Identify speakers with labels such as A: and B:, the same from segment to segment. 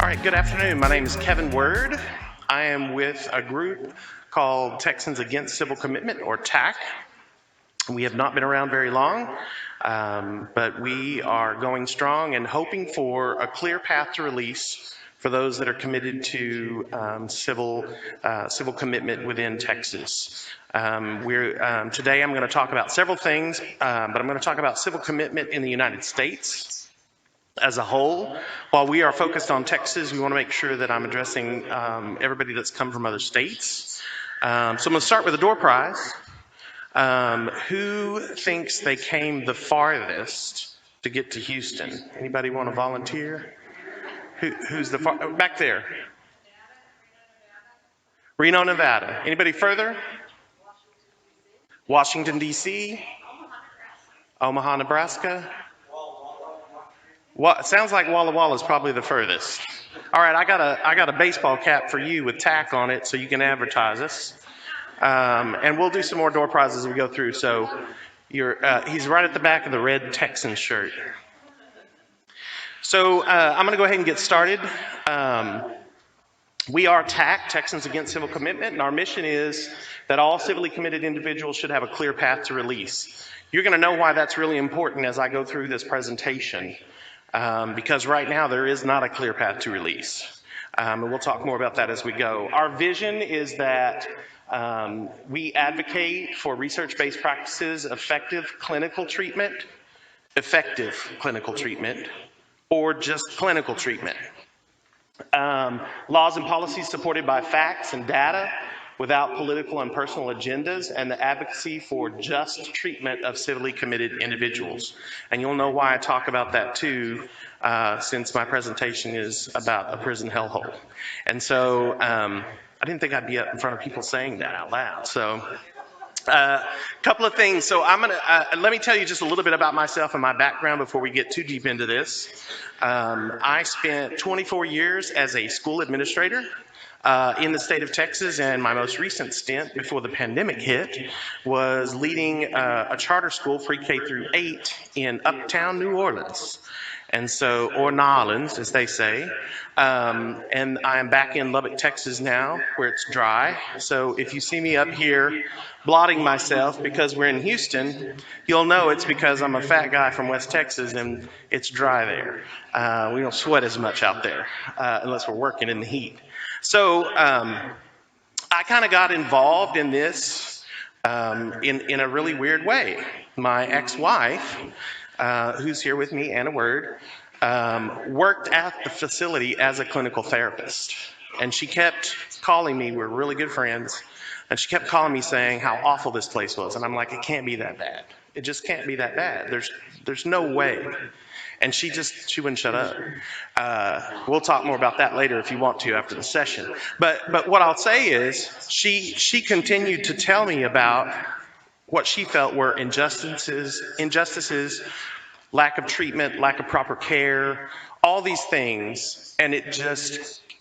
A: All right, good afternoon. My name is Kevin Word. I am with a group called Texans Against Civil Commitment, or TAC. We have not been around very long, but we are going strong and hoping for a clear path to release for those that are committed to civil commitment within Texas. Today I'm going to talk about several things, but I'm going to talk about civil commitment in the United States as a whole. While we are focused on Texas, we want to make sure that I'm addressing everybody that's come from other states. So I'm going to start with the door prize. Who thinks they came the farthest to get to Houston? Anybody want to volunteer? Who's the far back there? Reno, Nevada. Anybody further? Washington, D.C. Omaha, Nebraska. It sounds like Walla Walla is probably the furthest. All right, I got a baseball cap for you with tack on it, so you can advertise us. And we'll do some more door prizes as we go through. So he's right at the back of the red Texan shirt. So I'm going to go ahead and get started. We are TAC, Texans Against Civil Commitment, and our mission is that all civilly committed individuals should have a clear path to release. You're going to know why that's really important as I go through this presentation, because right now there is not a clear path to release. And we'll talk more about that as we go. Our vision is that we advocate for research-based practices, effective clinical treatment, or just clinical treatment. Laws and policies supported by facts and data without political and personal agendas, and the advocacy for just treatment of civilly committed individuals. And you'll know why I talk about that too, since my presentation is about a prison hellhole. And so I didn't think I'd be up in front of people saying that out loud. So couple of things. So I'm gonna let me tell you just a little bit about myself and my background before we get too deep into this. I spent 24 years as a school administrator in the state of Texas, and my most recent stint before the pandemic hit was leading a charter school pre-K through 8 in uptown New Orleans. And so, or Nolans, as they say. And I'm back in Lubbock, Texas now, where it's dry. So if you see me up here blotting myself because we're in Houston, you'll know it's because I'm a fat guy from West Texas and it's dry there. We don't sweat as much out there unless we're working in the heat. So I kind of got involved in this in a really weird way. My ex-wife, who's here with me, Anna Word, worked at the facility as a clinical therapist. And she kept calling me, we're really good friends, and she kept calling me saying how awful this place was. And I'm like, it can't be that bad. It just can't be that bad. There's no way. And she wouldn't shut up. We'll talk more about that later if you want to after the session. But what I'll say is she continued to tell me about what she felt were injustices, lack of treatment, lack of proper care, all these things. And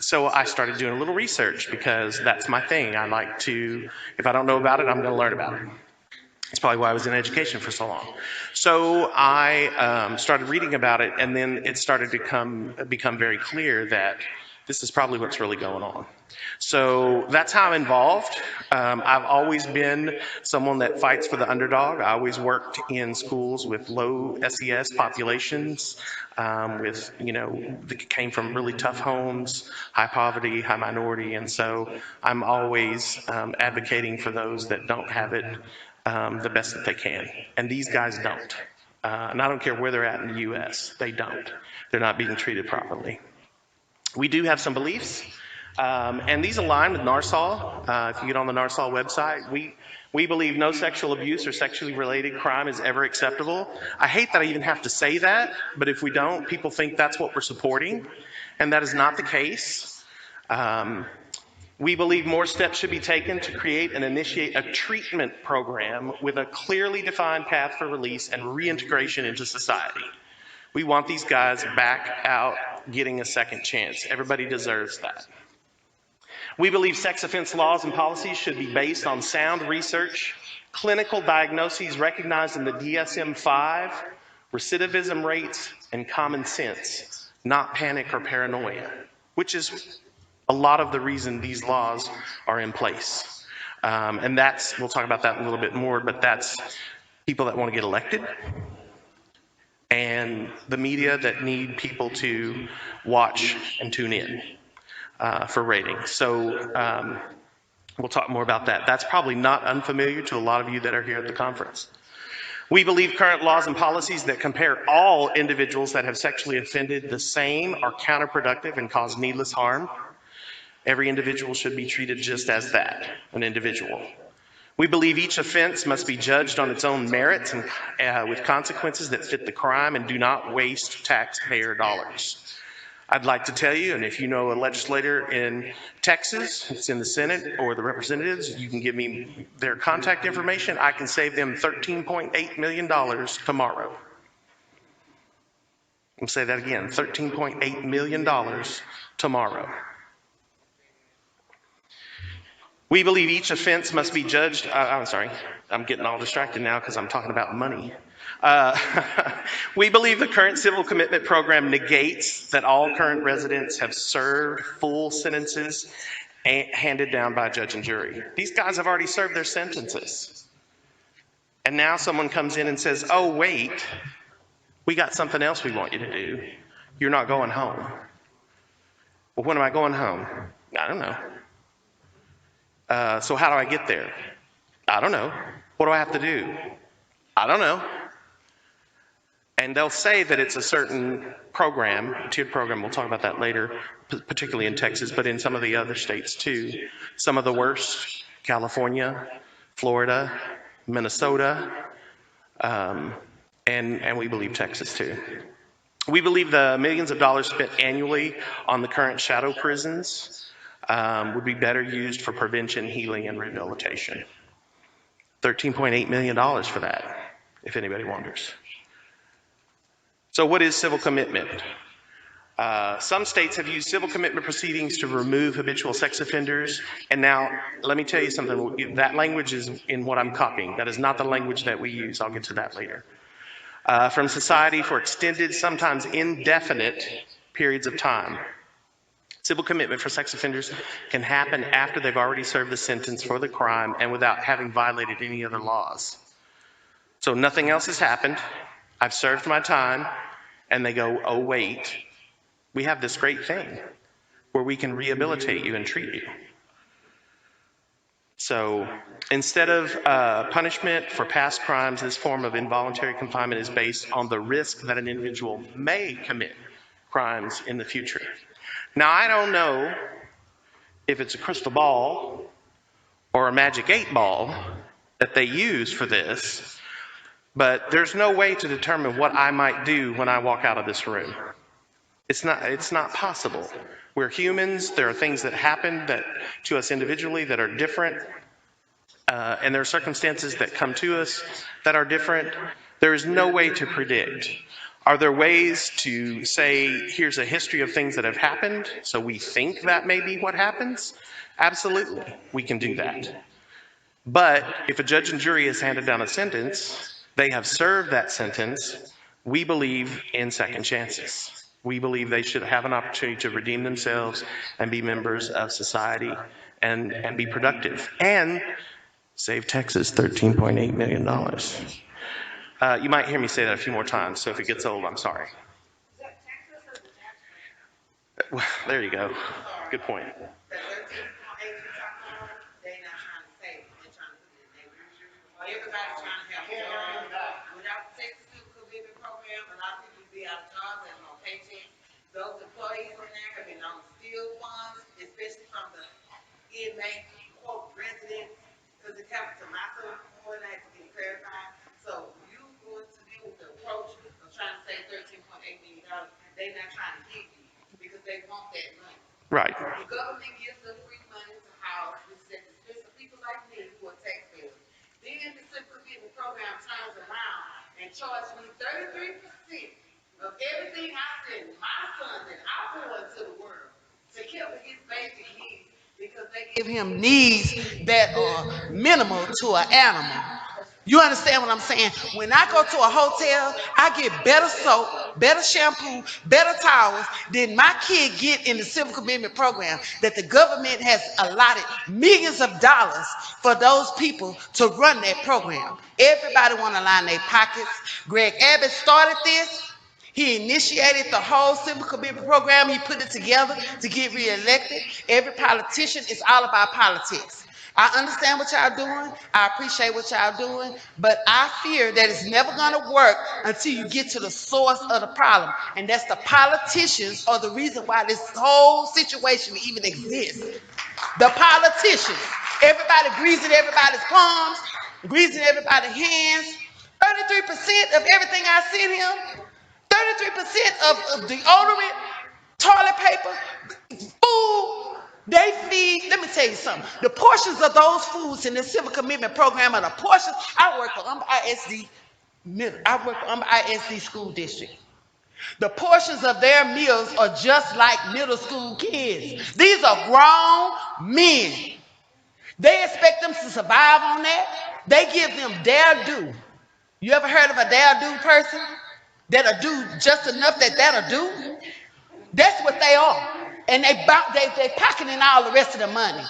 A: so I started doing a little research because that's my thing. I like to, if I don't know about it, I'm going to learn about it. It's probably why I was in education for so long. So I started reading about it, and then it started to become very clear that this is probably what's really going on. So that's how I'm involved. I've always been someone that fights for the underdog. I always worked in schools with low SES populations, that came from really tough homes, high poverty, high minority, and so I'm always advocating for those that don't have it the best that they can. And these guys don't. And I don't care where they're at in the U.S., they don't. They're not being treated properly. We do have some beliefs, and these align with NARSOL. If you get on the NARSOL website, we believe no sexual abuse or sexually related crime is ever acceptable. I hate that I even have to say that, but if we don't, people think that's what we're supporting, and that is not the case. We believe more steps should be taken to create and initiate a treatment program with a clearly defined path for release and reintegration into society. We want these guys back out getting a second chance. Everybody deserves that. We believe sex offense laws and policies should be based on sound research, clinical diagnoses recognized in the DSM-5, recidivism rates, and common sense, not panic or paranoia. which is a lot of the reason these laws are in place. And we'll talk about that a little bit more, but that's people that want to get elected and the media that need people to watch and tune in for ratings. So we'll talk more about that. That's probably not unfamiliar to a lot of you that are here at the conference. We believe current laws and policies that compare all individuals that have sexually offended the same are counterproductive and cause needless harm. Every individual should be treated just as that, an individual. We believe each offense must be judged on its own merits and with consequences that fit the crime and do not waste taxpayer dollars. I'd like to tell you, and if you know a legislator in Texas, it's in the Senate or the representatives, you can give me their contact information. I can save them $13.8 million tomorrow. I'll say that again, $13.8 million tomorrow. We believe each offense must be judged. I'm sorry, I'm getting all distracted now because I'm talking about money. We believe the current civil commitment program negates that all current residents have served full sentences handed down by a judge and jury. These guys have already served their sentences. And now someone comes in and says, oh, wait, we got something else we want you to do. You're not going home. Well, when am I going home? I don't know. So how do I get there? I don't know. What do I have to do? I don't know. And they'll say that it's a certain program, tiered program. We'll talk about that later, particularly in Texas, but in some of the other states too. Some of the worst, California, Florida, Minnesota, and we believe Texas too. We believe the millions of dollars spent annually on the current shadow prisons would be better used for prevention, healing, and rehabilitation. $13.8 million for that, if anybody wonders. So what is civil commitment? Some states have used civil commitment proceedings to remove habitual sex offenders. And now, let me tell you something. That language is in what I'm copying. That is not the language that we use. I'll get to that later. From society for extended, sometimes indefinite periods of time. Civil commitment for sex offenders can happen after they've already served the sentence for the crime and without having violated any other laws. So nothing else has happened. I've served my time, and they go, oh, wait, we have this great thing where we can rehabilitate you and treat you. So instead of punishment for past crimes, this form of involuntary confinement is based on the risk that an individual may commit crimes in the future. Now, I don't know if it's a crystal ball or a magic 8 ball that they use for this, but there's no way to determine what I might do when I walk out of this room. It's not possible. We're humans. There are things that happen to us individually that are different, and there are circumstances that come to us that are different. There is no way to predict. Are there ways to say, here's a history of things that have happened, so we think that may be what happens? Absolutely, we can do that. But if a judge and jury has handed down a sentence, they have served that sentence, we believe in second chances. We believe they should have an opportunity to redeem themselves and be members of society and be productive and save Texas $13.8 million. You might hear me say that a few more times, so if it gets old, I'm sorry. Well, there you go. Good point.
B: Everybody's trying to have a job. Without the Texas Civil Commitment program, a lot of people would be out of jobs and on paychecks. Those employees in there have been on steel funds, especially from the inmate, quote, residents, because it happens to my son more than that to get clarified. So you going to deal with the approach of trying to save $13.8 million, they're not trying to give you because they want that money.
A: Right.
B: The government gives them free money to house, especially people like me who are taxpayers. Then the civil commitment program turns around and charges me 33% of everything I send my son and I born to the world to care for his basic needs because they give him needs that are minimal to an animal. You understand what I'm saying? When I go to a hotel, I get better soap, better shampoo, better towels than my kid get in the civil commitment program that the government has allotted millions of dollars for those people to run that program. Everybody want to line their pockets. Greg Abbott started this. He initiated the whole civil commitment program. He put it together to get reelected. Every politician is all about politics. I understand what y'all doing. I appreciate what y'all doing, but I fear that it's never going to work until you get to the source of the problem. And that's the politicians are the reason why this whole situation even exists. The politicians. Everybody greasing everybody's palms, greasing everybody's hands. 33% of everything I sent him, 33% of deodorant, toilet paper, food, they feed. Let me tell you something. The portions of those foods in the civil commitment program are the portions. I work for ISD school district. The portions of their meals are just like middle school kids. These are grown men. They expect them to survive on that. They give them their due. You ever heard of a their due person? That'll do just enough that'll do? That's what they are. And they pocketing all the rest of the money.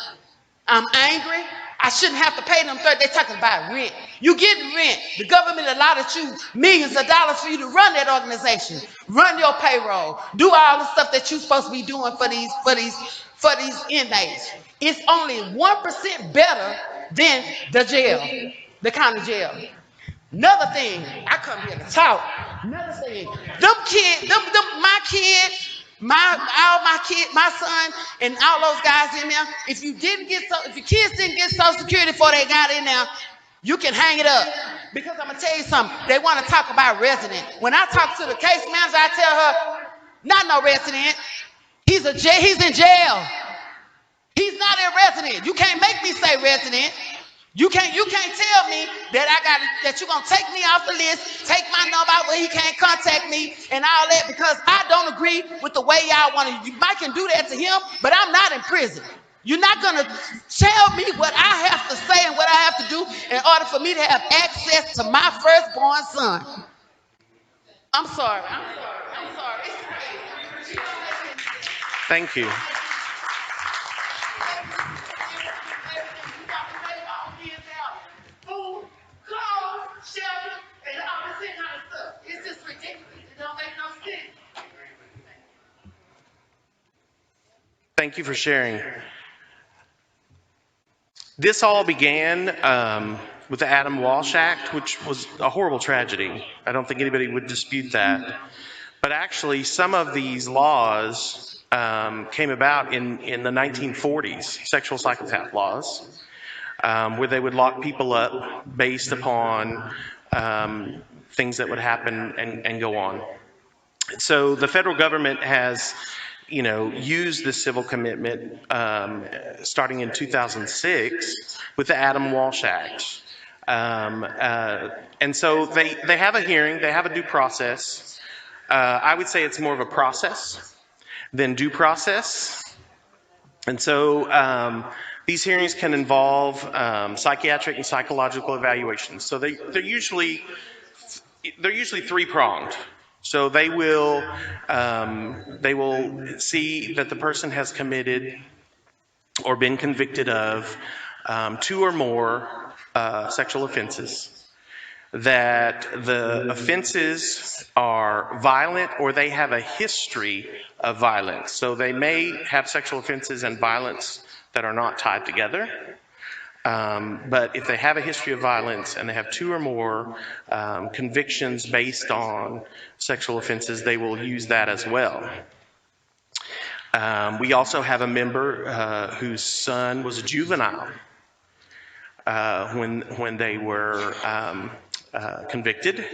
B: I'm angry. I shouldn't have to pay them they're talking about rent. You getting rent. The government allotted you millions of dollars for you to run that organization, run your payroll, do all the stuff that you're supposed to be doing for these inmates. It's only 1% better than the jail, the county jail. Another thing, I come here to talk. Another thing, my son, and all those guys in there. If your kids didn't get Social Security before they got in there, you can hang it up. Because I'm gonna tell you something. They want to talk about resident. When I talk to the case manager, I tell her, not no resident. He's in jail. He's not a resident. You can't make me say resident. You can't tell me that you're gonna take me off the list, take my number out where he can't contact me and all that, because I don't agree with the way y'all want to. You might can do that to him, but I'm not in prison. You're not gonna tell me what I have to say and what I have to do in order for me to have access to my firstborn son. I'm sorry.
A: Thank you. Thank you for sharing. This all began with the Adam Walsh Act, which was a horrible tragedy. I don't think anybody would dispute that. But actually, some of these laws came about in the 1940s, sexual psychopath laws, where they would lock people up based upon things that would happen and go on. So the federal government has used the civil commitment starting in 2006 with the Adam Walsh Act. And so they have a hearing, they have a due process. I would say it's more of a process than due process. And so these hearings can involve psychiatric and psychological evaluations. So they're usually three-pronged. So they will see that the person has committed or been convicted of 2 or more sexual offenses, that the offenses are violent or they have a history of violence. So they may have sexual offenses and violence that are not tied together. But if they have a history of violence and they have 2 or more convictions based on sexual offenses, they will use that as well. We also have a member whose son was a juvenile when they were convicted,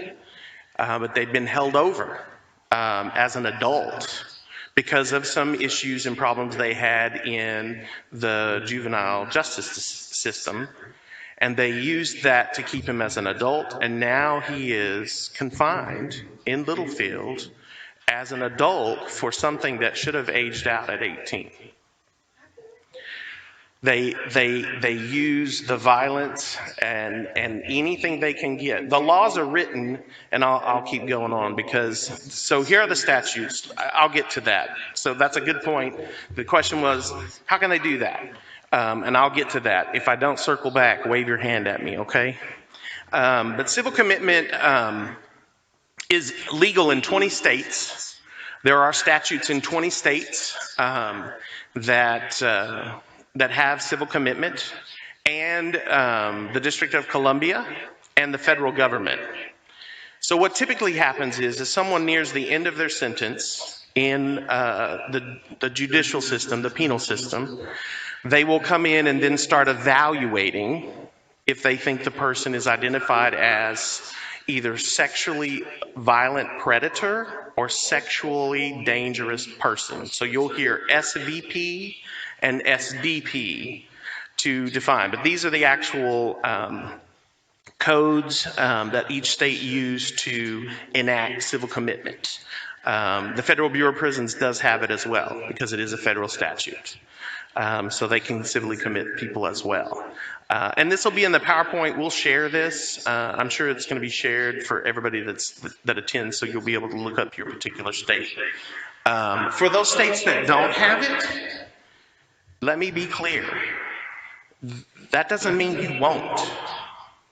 A: but they'd been held over as an adult because of some issues and problems they had in the juvenile justice system, and they used that to keep him as an adult, and now he is confined in Littlefield as an adult for something that should have aged out at 18. They use the violence and anything they can get. The laws are written, and I'll keep going on because, so here are the statutes. I'll get to that. So that's a good point. The question was, how can they do that? And I'll get to that. If I don't circle back, wave your hand at me, okay? But civil commitment is legal in 20 states. There are statutes in 20 states that have civil commitment, and the District of Columbia and the federal government. So what typically happens is, as someone nears the end of their sentence in the judicial system, the penal system, they will come in and then start evaluating if they think the person is identified as either sexually violent predator or sexually dangerous person. So you'll hear SVP and SDP to define, but these are the actual codes that each state used to enact civil commitment. The Federal Bureau of Prisons does have it as well because it is a federal statute. So they can civilly commit people as well. And this will be in the PowerPoint. We'll share this. I'm sure it's going to be shared for everybody that attends, so you'll be able to look up your particular state. For those states that don't have it, let me be clear. That doesn't mean you won't.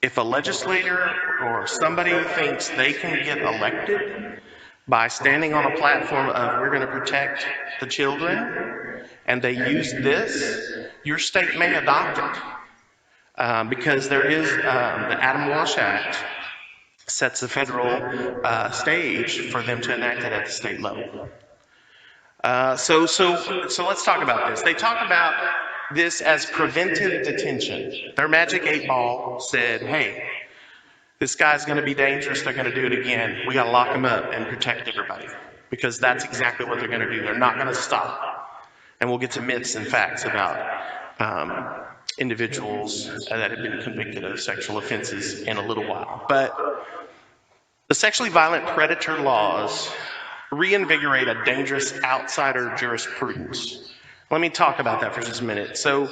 A: If a legislator or somebody thinks they can get elected by standing on a platform of we're going to protect the children, and they use this, your state may adopt it. Because there is the Adam Walsh Act sets the federal stage for them to enact it at the state level. So let's talk about this. They talk about this as preventive detention. Their magic 8-ball said, hey, this guy's going to be dangerous. They're going to do it again. We got to lock him up and protect everybody, because that's exactly what they're going to do. They're not going to stop. And we'll get to myths and facts about individuals that have been convicted of sexual offenses in a little while. But the sexually violent predator laws reinvigorate a dangerous outsider jurisprudence. Let me talk about that for just a minute. So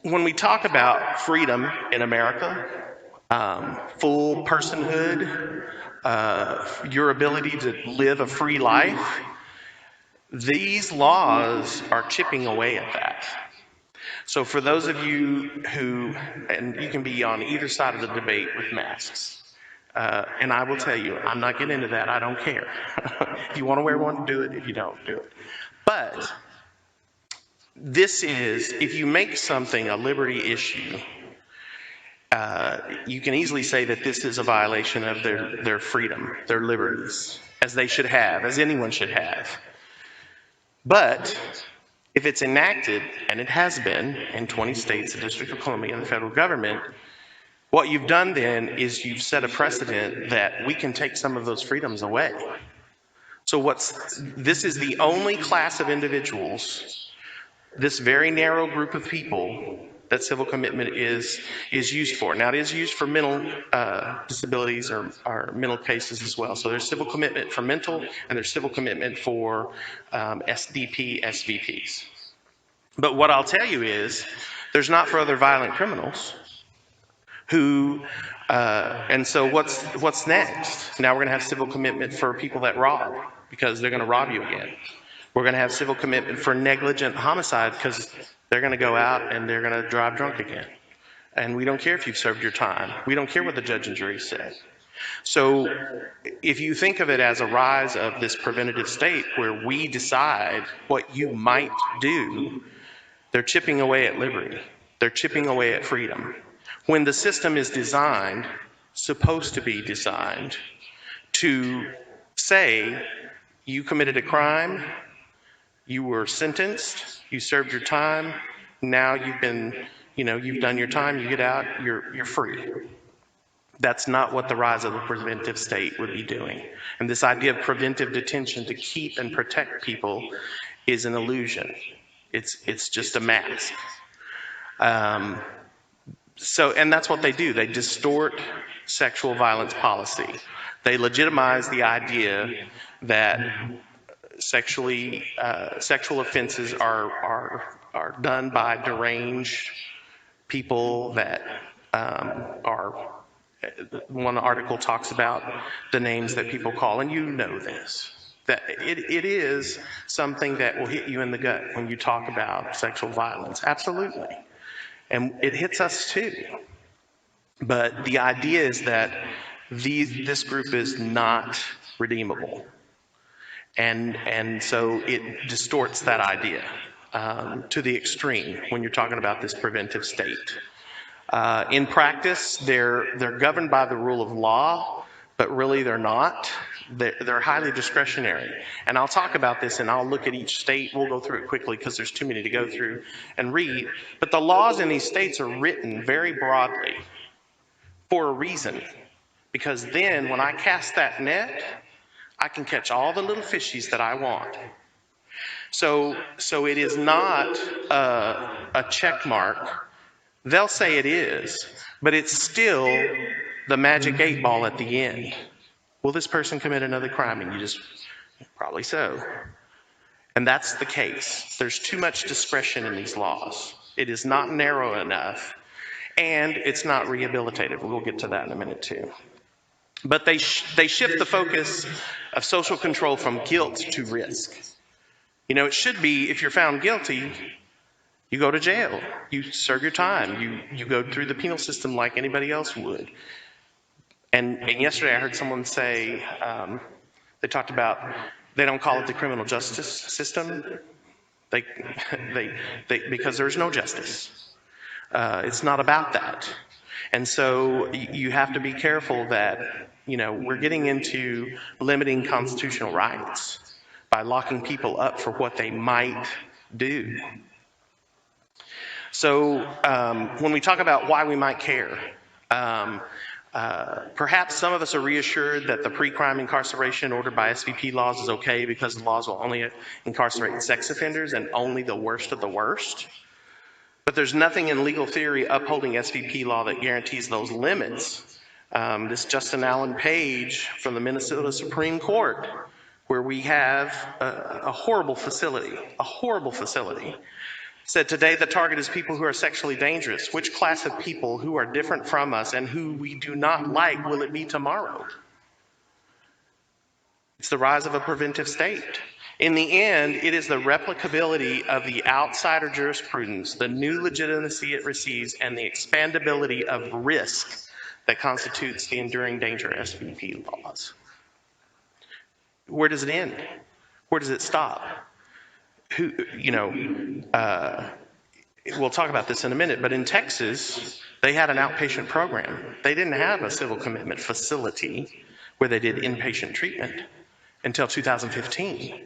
A: when we talk about freedom in America, full personhood, your ability to live a free life, these laws are chipping away at that. So for those of you who, and you can be on either side of the debate with masks, and I will tell you, I'm not getting into that. I don't care. If you want to wear one, do it. If you don't, do it. But this is, if you make something a liberty issue, you can easily say that this is a violation of their freedom, their liberties, as they should have, as anyone should have. But if it's enacted, and it has been in 20 states, the District of Columbia, and the federal government, what you've done then is you've set a precedent that we can take some of those freedoms away. So this is the only class of individuals, this very narrow group of people, that civil commitment is used for. Now, it is used for mental disabilities or mental cases as well. So there's civil commitment for mental, and there's civil commitment for SDP, SVPs. But what I'll tell you is, there's not for other violent criminals who, and so what's next? Now we're gonna have civil commitment for people that rob, because they're gonna rob you again. We're gonna have civil commitment for negligent homicide, because they're going to go out and they're going to drive drunk again. And we don't care if you've served your time. We don't care what the judge and jury said. So if you think of it as a rise of this preventative state where we decide what you might do, they're chipping away at liberty. They're chipping away at freedom. When the system is designed, supposed to be designed, to say you committed a crime, you were sentenced, you served your time, now you've done your time, you get out, you're free. That's not what the rise of the preventive state would be doing. And this idea of preventive detention to keep and protect people is an illusion. It's just a mask. And that's what they do. They distort sexual violence policy. They legitimize the idea that sexual offenses are are done by deranged people that are, one article talks about the names that people call, and you know this, that it is something that will hit you in the gut when you talk about sexual violence. Absolutely. And it hits us too. But the idea is that this group is not redeemable. And so it distorts that idea to the extreme when you're talking about this preventive state. In practice, they're governed by the rule of law, but really they're not. They're highly discretionary. And I'll talk about this and I'll look at each state. We'll go through it quickly because there's too many to go through and read. But the laws in these states are written very broadly for a reason. Because then when I cast that net, I can catch all the little fishies that I want. So it is not a check mark. They'll say it is, but it's still the magic 8 ball at the end. Will this person commit another crime? And you just, probably so. And that's the case. There's too much discretion in these laws. It is not narrow enough, and it's not rehabilitative. We'll get to that in a minute too. But they shift the focus of social control from guilt to risk. You know, it should be, if you're found guilty, you go to jail. You serve your time. You go through the penal system like anybody else would. And yesterday I heard someone say, they talked about, they don't call it the criminal justice system. Because there's no justice. It's not about that. And so you have to be careful that, you know, we're getting into limiting constitutional rights by locking people up for what they might do. So when we talk about why we might care, perhaps some of us are reassured that the pre-crime incarceration ordered by SVP laws is okay because the laws will only incarcerate sex offenders and only the worst of the worst. But there's nothing in legal theory upholding SVP law that guarantees those limits. This Justin Allen Page from the Minnesota Supreme Court, where we have a horrible facility, said today the target is people who are sexually dangerous. Which class of people who are different from us and who we do not like will it be tomorrow? It's the rise of a preventive state. In the end, it is the replicability of the outsider jurisprudence, the new legitimacy it receives, and the expandability of risk that constitutes the enduring danger SVP laws. Where does it end? Where does it stop? We'll talk about this in a minute, but in Texas, they had an outpatient program. They didn't have a civil commitment facility where they did inpatient treatment until 2015.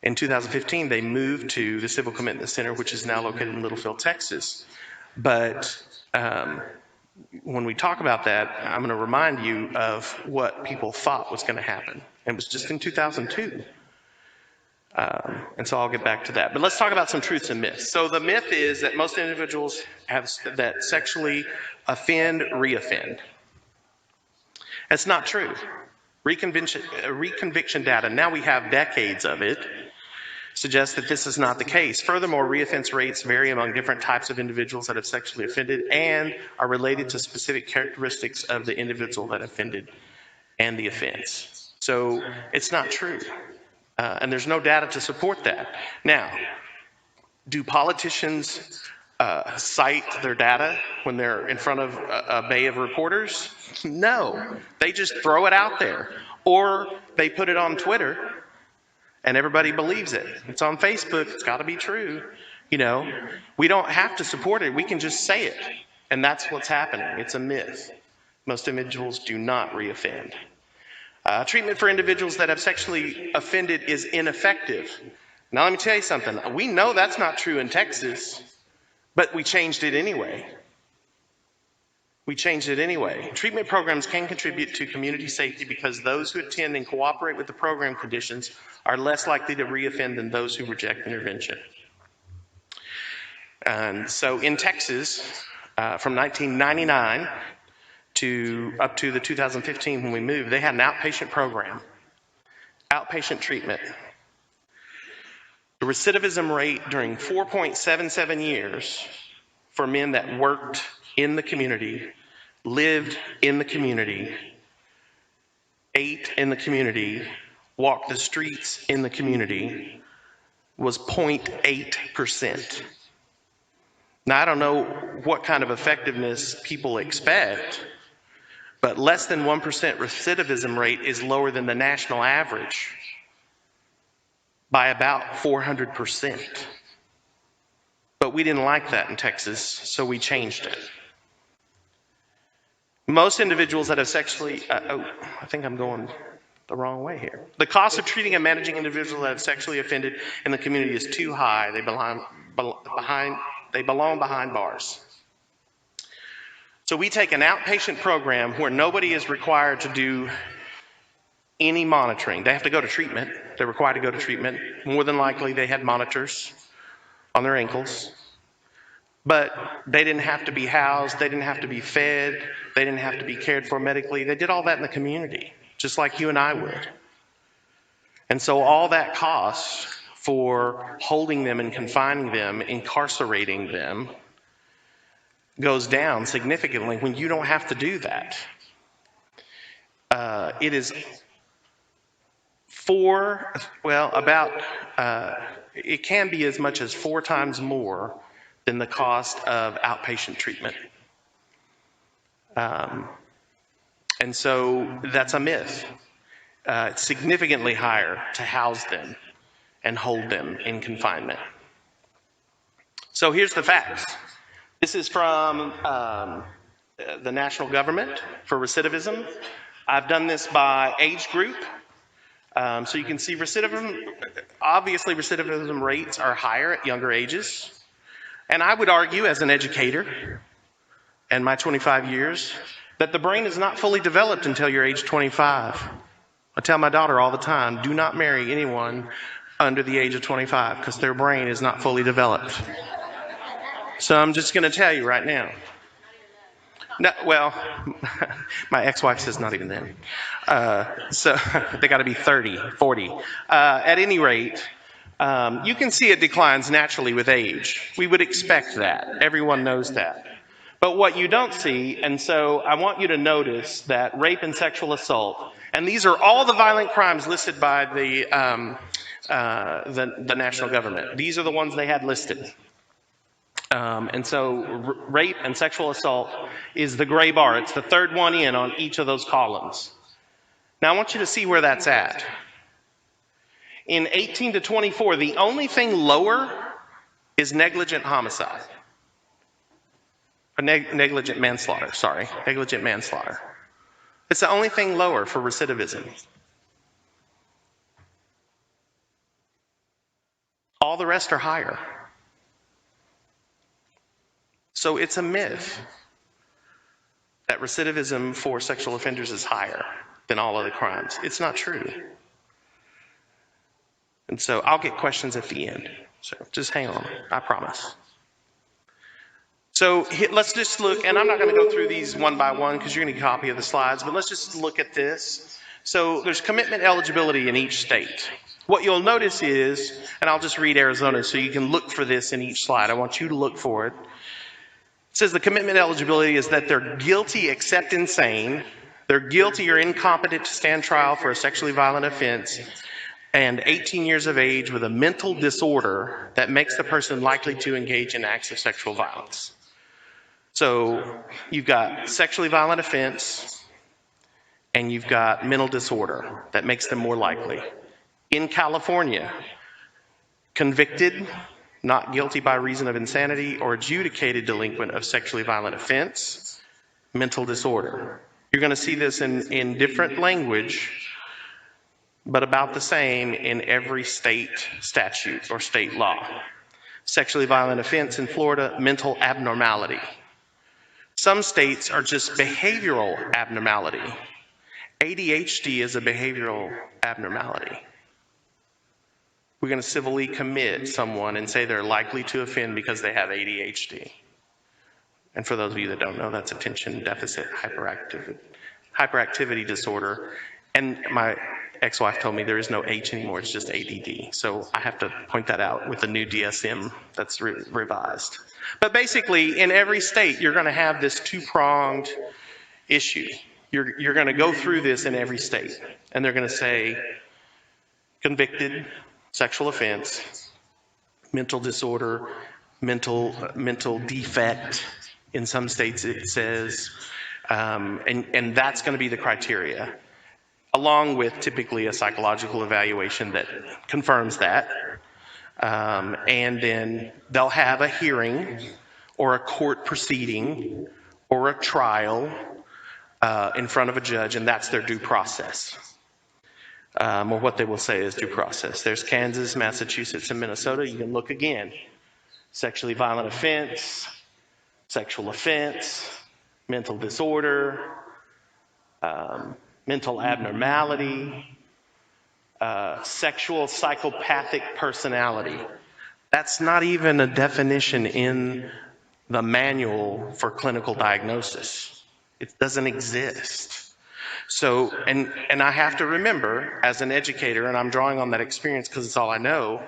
A: In 2015, they moved to the Civil Commitment Center, which is now located in Littlefield, Texas. But when we talk about that, I'm going to remind you of what people thought was going to happen. It was just in 2002. And so I'll get back to that. But let's talk about some truths and myths. So the myth is that most individuals that sexually offend, reoffend. That's not true. Reconviction data, now we have decades of it, suggests that this is not the case. Furthermore, reoffense rates vary among different types of individuals that have sexually offended and are related to specific characteristics of the individual that offended and the offense. So it's not true. And there's no data to support that. Now, do politicians cite their data when they're in front of a bay of reporters? No, they just throw it out there. Or they put it on Twitter and everybody believes it. It's on Facebook, it's gotta be true. You know, we don't have to support it, we can just say it. And that's what's happening, it's a myth. Most individuals do not reoffend. Treatment for individuals that have sexually offended is ineffective. Now let me tell you something, we know that's not true in Texas, but we changed it anyway. Treatment programs can contribute to community safety because those who attend and cooperate with the program conditions are less likely to reoffend than those who reject intervention. And so in Texas, from 1999 to up to the 2015 when we moved, they had an outpatient program, outpatient treatment. The recidivism rate during 4.77 years for men that worked in the community, lived in the community, ate in the community, walked the streets in the community was 0.8%. Now, I don't know what kind of effectiveness people expect, but less than 1% recidivism rate is lower than the national average by about 400%. But we didn't like that in Texas, so we changed it. Most individuals that have sexually, I think I'm going the wrong way here. The cost of treating and managing individuals that have sexually offended in the community is too high. They belong behind bars. So we take an outpatient program where nobody is required to do any monitoring. They have to go to treatment. They're required to go to treatment. More than likely, they had monitors on their ankles. But they didn't have to be housed. They didn't have to be fed. They didn't have to be cared for medically. They did all that in the community, just like you and I would. And so all that cost for holding them and confining them, incarcerating them, goes down significantly when you don't have to do that. It is it can be as much as 4 times more than the cost of outpatient treatment. And so that's a myth. It's significantly higher to house them and hold them in confinement. So here's the facts. This is from the national government for recidivism. I've done this by age group. So you can see obviously recidivism rates are higher at younger ages. And I would argue as an educator in my 25 years that the brain is not fully developed until you're age 25. I tell my daughter all the time, do not marry anyone under the age of 25 because their brain is not fully developed. So I'm just going to tell you right now. No, well, my ex-wife says not even then. So they got to be 30, 40. At any rate, you can see it declines naturally with age. We would expect that. Everyone knows that. But what you don't see, and so I want you to notice that rape and sexual assault, and these are all the violent crimes listed by the national government. These are the ones they had listed. And so rape and sexual assault is the gray bar. It's the third one in on each of those columns. Now I want you to see where that's at. In 18 to 24, the only thing lower is negligent homicide. Or negligent manslaughter, sorry. Negligent manslaughter. It's the only thing lower for recidivism. All the rest are higher. So it's a myth that recidivism for sexual offenders is higher than all other crimes. It's not true. And so I'll get questions at the end. So just hang on, I promise. So let's just look, and I'm not going to go through these one by one because you're going to get a copy of the slides, but let's just look at this. So there's commitment eligibility in each state. What you'll notice is, and I'll just read Arizona so you can look for this in each slide. I want you to look for it. It says the commitment eligibility is that they're guilty except insane, they're guilty or incompetent to stand trial for a sexually violent offense, and 18 years of age with a mental disorder that makes the person likely to engage in acts of sexual violence. So you've got sexually violent offense, and you've got mental disorder that makes them more likely. In California, convicted, not guilty by reason of insanity, or adjudicated delinquent of sexually violent offense, mental disorder. You're going to see this in different language, but about the same in every state statute or state law. Sexually violent offense in Florida, mental abnormality. Some states are just behavioral abnormality. ADHD is a behavioral abnormality. We're going to civilly commit someone and say they're likely to offend because they have ADHD. And for those of you that don't know, that's attention deficit hyperactivity disorder. And my ex-wife told me there is no H anymore, it's just ADD. So I have to point that out with the new DSM that's revised. But basically, in every state, you're going to have this two-pronged issue. You're going to go through this in every state, and they're going to say convicted, sexual offense, mental disorder, mental defect. In some states it says, and that's going to be the criteria, along with typically a psychological evaluation that confirms that. And then they'll have a hearing or a court proceeding or a trial in front of a judge, and that's their due process. Or what they will say is due process. There's Kansas, Massachusetts, and Minnesota. You can look again. Sexually violent offense, sexual offense, mental disorder, mental abnormality, sexual psychopathic personality. That's not even a definition in the manual for clinical diagnosis. It doesn't exist. So, and I have to remember, as an educator, and I'm drawing on that experience because it's all I know,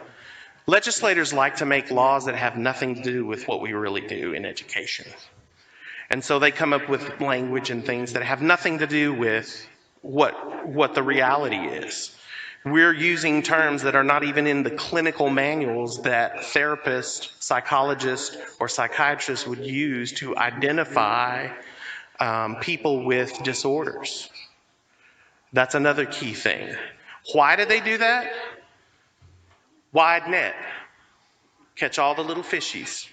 A: legislators like to make laws that have nothing to do with what we really do in education. And so they come up with language and things that have nothing to do with what the reality is. We're using terms that are not even in the clinical manuals that therapists, psychologists, or psychiatrists would use to identify people with disorders. That's another key thing. Why do they do that? Wide net. Catch all the little fishies.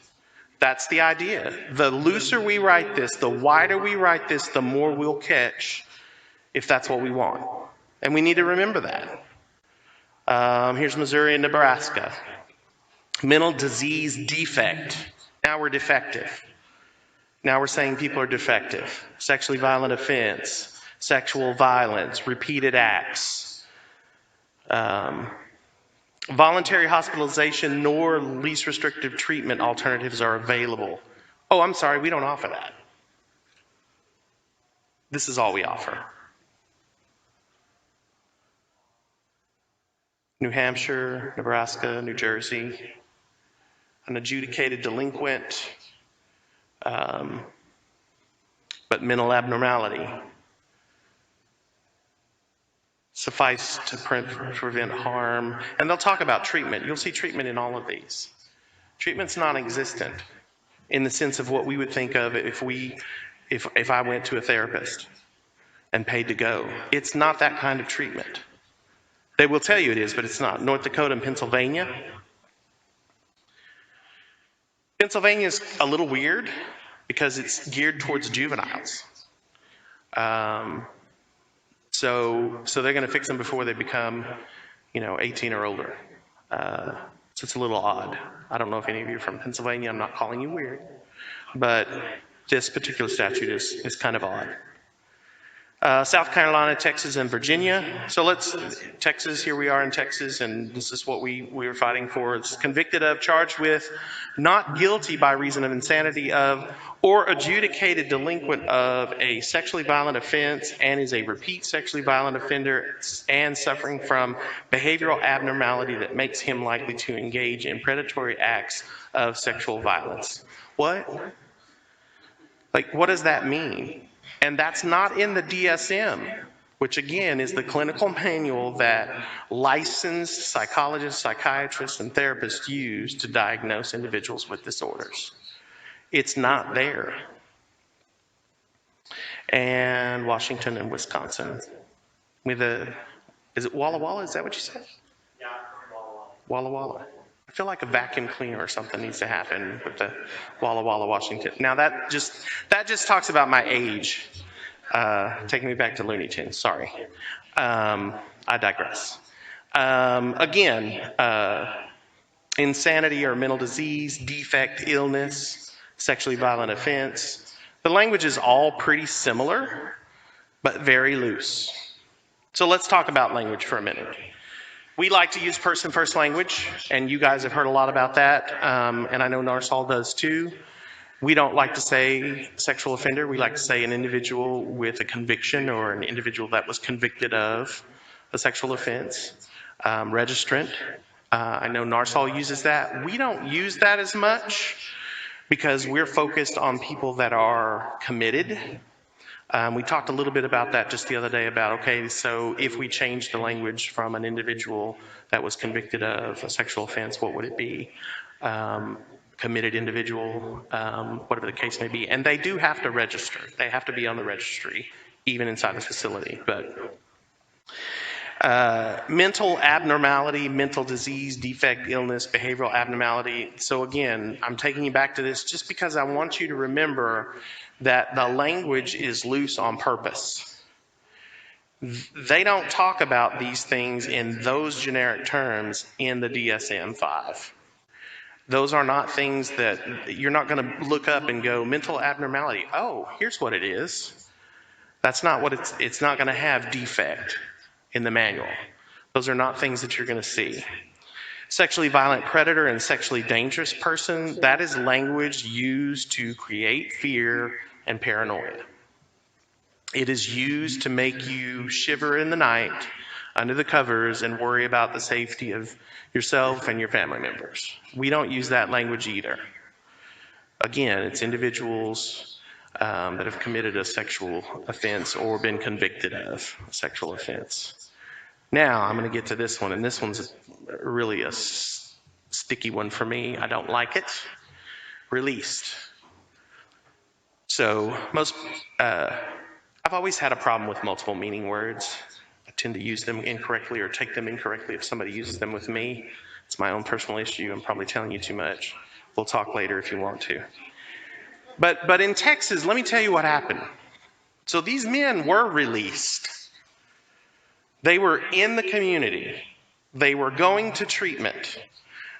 A: That's the idea. The looser we write this, the wider we write this, the more we'll catch if that's what we want. And we need to remember that. Here's Missouri and Nebraska. Mental disease defect. Now we're defective. Now we're saying people are defective. Sexually violent offense. Sexual violence, repeated acts, voluntary hospitalization nor least restrictive treatment alternatives are available. Oh, I'm sorry, we don't offer that. This is all we offer. New Hampshire, Nebraska, New Jersey, an adjudicated delinquent, but mental abnormality. Suffice to prevent harm. And they'll talk about treatment. You'll see treatment in all of these. Treatment's non-existent in the sense of what we would think of if I went to a therapist and paid to go. It's not that kind of treatment. They will tell you it is, but it's not. North Dakota and Pennsylvania. Pennsylvania is a little weird because it's geared towards juveniles. So they're going to fix them before they become, 18 or older. So it's a little odd. I don't know if any of you are from Pennsylvania. I'm not calling you weird. But this particular statute is kind of odd. South Carolina, Texas, and Virginia. So Texas, here we are in Texas, and this is what we were fighting for. It's convicted of, charged with, not guilty by reason of insanity of, or adjudicated delinquent of a sexually violent offense and is a repeat sexually violent offender and suffering from behavioral abnormality that makes him likely to engage in predatory acts of sexual violence. What? What does that mean? And that's not in the DSM, which again is the clinical manual that licensed psychologists, psychiatrists, and therapists use to diagnose individuals with disorders. It's not there. And Washington and Wisconsin. Is it Walla Walla? Is that what you said?
C: Yeah,
A: Walla Walla. I feel like a vacuum cleaner or something needs to happen with the Walla Walla, Washington. Now that just talks about my age, taking me back to Looney Tunes. Sorry, I digress. Again, insanity or mental disease, defect, illness, sexually violent offense. The language is all pretty similar, but very loose. So let's talk about language for a minute. We like to use person-first language, and you guys have heard a lot about that, and I know NARSOL does too. We don't like to say sexual offender. We like to say an individual with a conviction or an individual that was convicted of a sexual offense. Registrant, I know NARSOL uses that. We don't use that as much because we're focused on people that are committed. We talked a little bit about that just the other day about, okay, so if we change the language from an individual that was convicted of a sexual offense, what would it be? Committed individual, whatever the case may be. And they do have to register. They have to be on the registry, even inside the facility. But mental abnormality, mental disease, defect, illness, behavioral abnormality. So again, I'm taking you back to this just because I want you to remember that the language is loose on purpose. They don't talk about these things in those generic terms in the DSM-5. Those are not things that you're not going to look up and go, mental abnormality. Oh, here's what it is. That's not what it's not going to have defect in the manual. Those are not things that you're going to see. Sexually violent predator and sexually dangerous person, that is language used to create fear and paranoia. It is used to make you shiver in the night under the covers and worry about the safety of yourself and your family members. We don't use that language either. Again, it's individuals that have committed a sexual offense or been convicted of a sexual offense. Now, I'm going to get to this one, and this one's really a sticky one for me. I don't like it. Released. So, I've always had a problem with multiple meaning words. I tend to use them incorrectly or take them incorrectly if somebody uses them with me. It's my own personal issue. I'm probably telling you too much. We'll talk later if you want to. But in Texas, let me tell you what happened. So these men were released. They were in the community. They were going to treatment.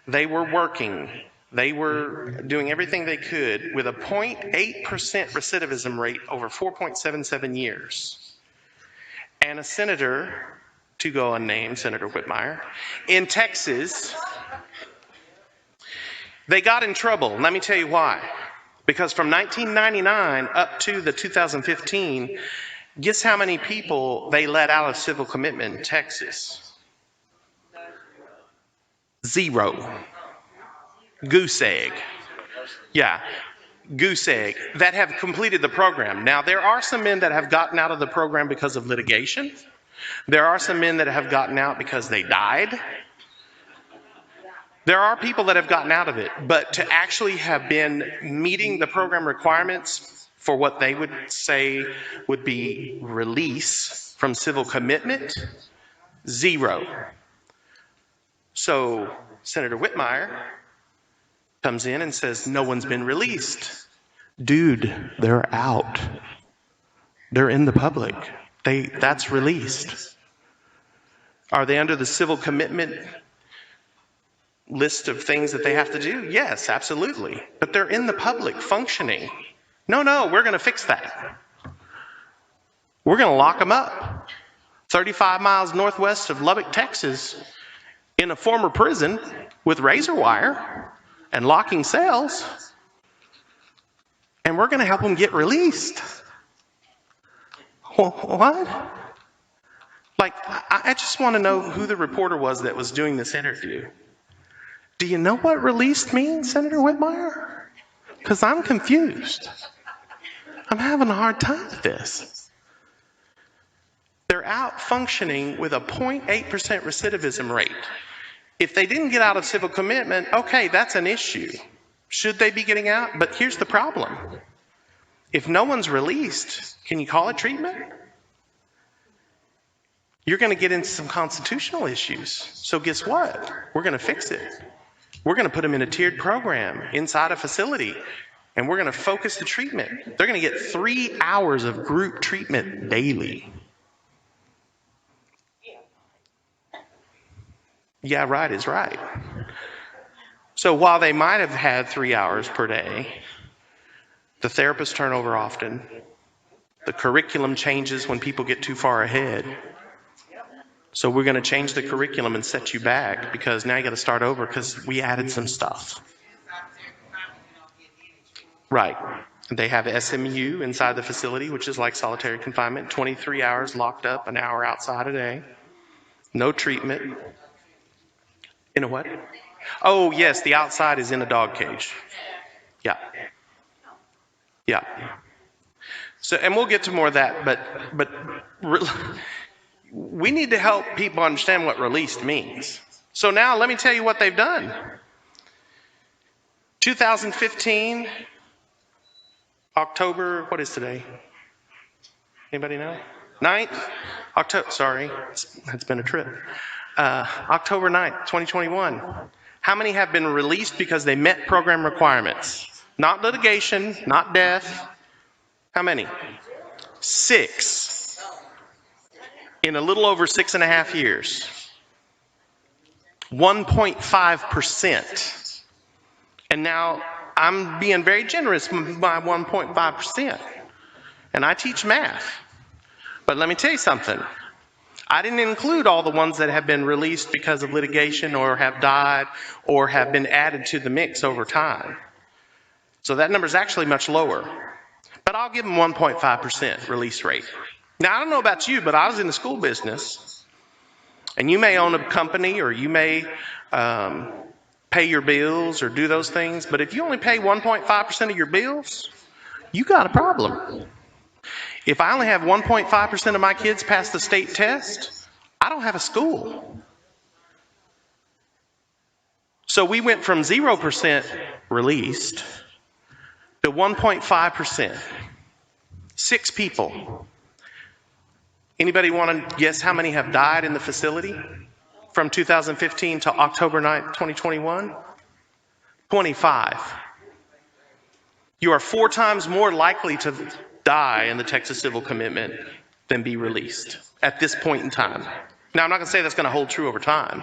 A: They were working. They were doing everything they could with a 0.8% recidivism rate over 4.77 years. And a senator, to go unnamed, Senator Whitmire, in Texas, they got in trouble. Let me tell you why. Because from 1999 up to the 2015, guess how many people they let out of civil commitment in Texas? 0. Goose egg. Yeah, goose egg. That have completed the program. Now, there are some men that have gotten out of the program because of litigation. There are some men that have gotten out because they died. There are people that have gotten out of it, but to actually have been meeting the program requirements for what they would say would be release from civil commitment, 0. So Senator Whitmire comes in and says, no one's been released. Dude, they're out. They're in the public. That's released. Are they under the civil commitment list of things that they have to do? Yes, absolutely. But they're in the public functioning. No, we're going to fix that. We're going to lock them up. 35 miles northwest of Lubbock, Texas, in a former prison with razor wire and locking cells. And we're going to help them get released. What? Like, I just want to know who the reporter was that was doing this interview. Do you know what released means, Senator Whitmire? Because I'm confused. I'm having a hard time with this. They're out functioning with a 0.8% recidivism rate. If they didn't get out of civil commitment, okay, that's an issue. Should they be getting out? But here's the problem. If no one's released, can you call it treatment? You're going to get into some constitutional issues. So guess what? We're going to fix it. We're going to put them in a tiered program inside a facility, and we're going to focus the treatment. They're going to get 3 hours of group treatment daily. Yeah, right is right. So while they might have had 3 hours per day, the therapists turn over often. The curriculum changes when people get too far ahead. So we're going to change the curriculum and set you back because now you got to start over because we added some stuff. Right. They have SMU inside the facility, which is like solitary confinement, 23 hours locked up, an hour outside a day. No treatment. In a what? Oh, yes, the outside is in a dog cage. Yeah. Yeah. So, and we'll get to more of that, but we need to help people understand what released means. So now let me tell you what they've done. 2015, October, what is today? Anybody know? 9th? October, sorry, it's been a trip. October 9th, 2021. How many have been released because they met program requirements? Not litigation, not death. How many? 6. In a little over 6.5 years. 1.5%. And now I'm being very generous by 1.5%. And I teach math. But let me tell you something. I didn't include all the ones that have been released because of litigation or have died or have been added to the mix over time. So that number is actually much lower. But I'll give them 1.5% release rate. Now, I don't know about you, but I was in the school business. And you may own a company or you may pay your bills or do those things. But if you only pay 1.5% of your bills, you got a problem. If I only have 1.5% of my kids pass the state test, I don't have a school. So we went from 0% released to 1.5%. 6 people. Anybody want to guess how many have died in the facility from 2015 to October 9th, 2021? 25. You are 4 times more likely to die in the Texas Civil Commitment than be released at this point in time. Now, I'm not going to say that's going to hold true over time.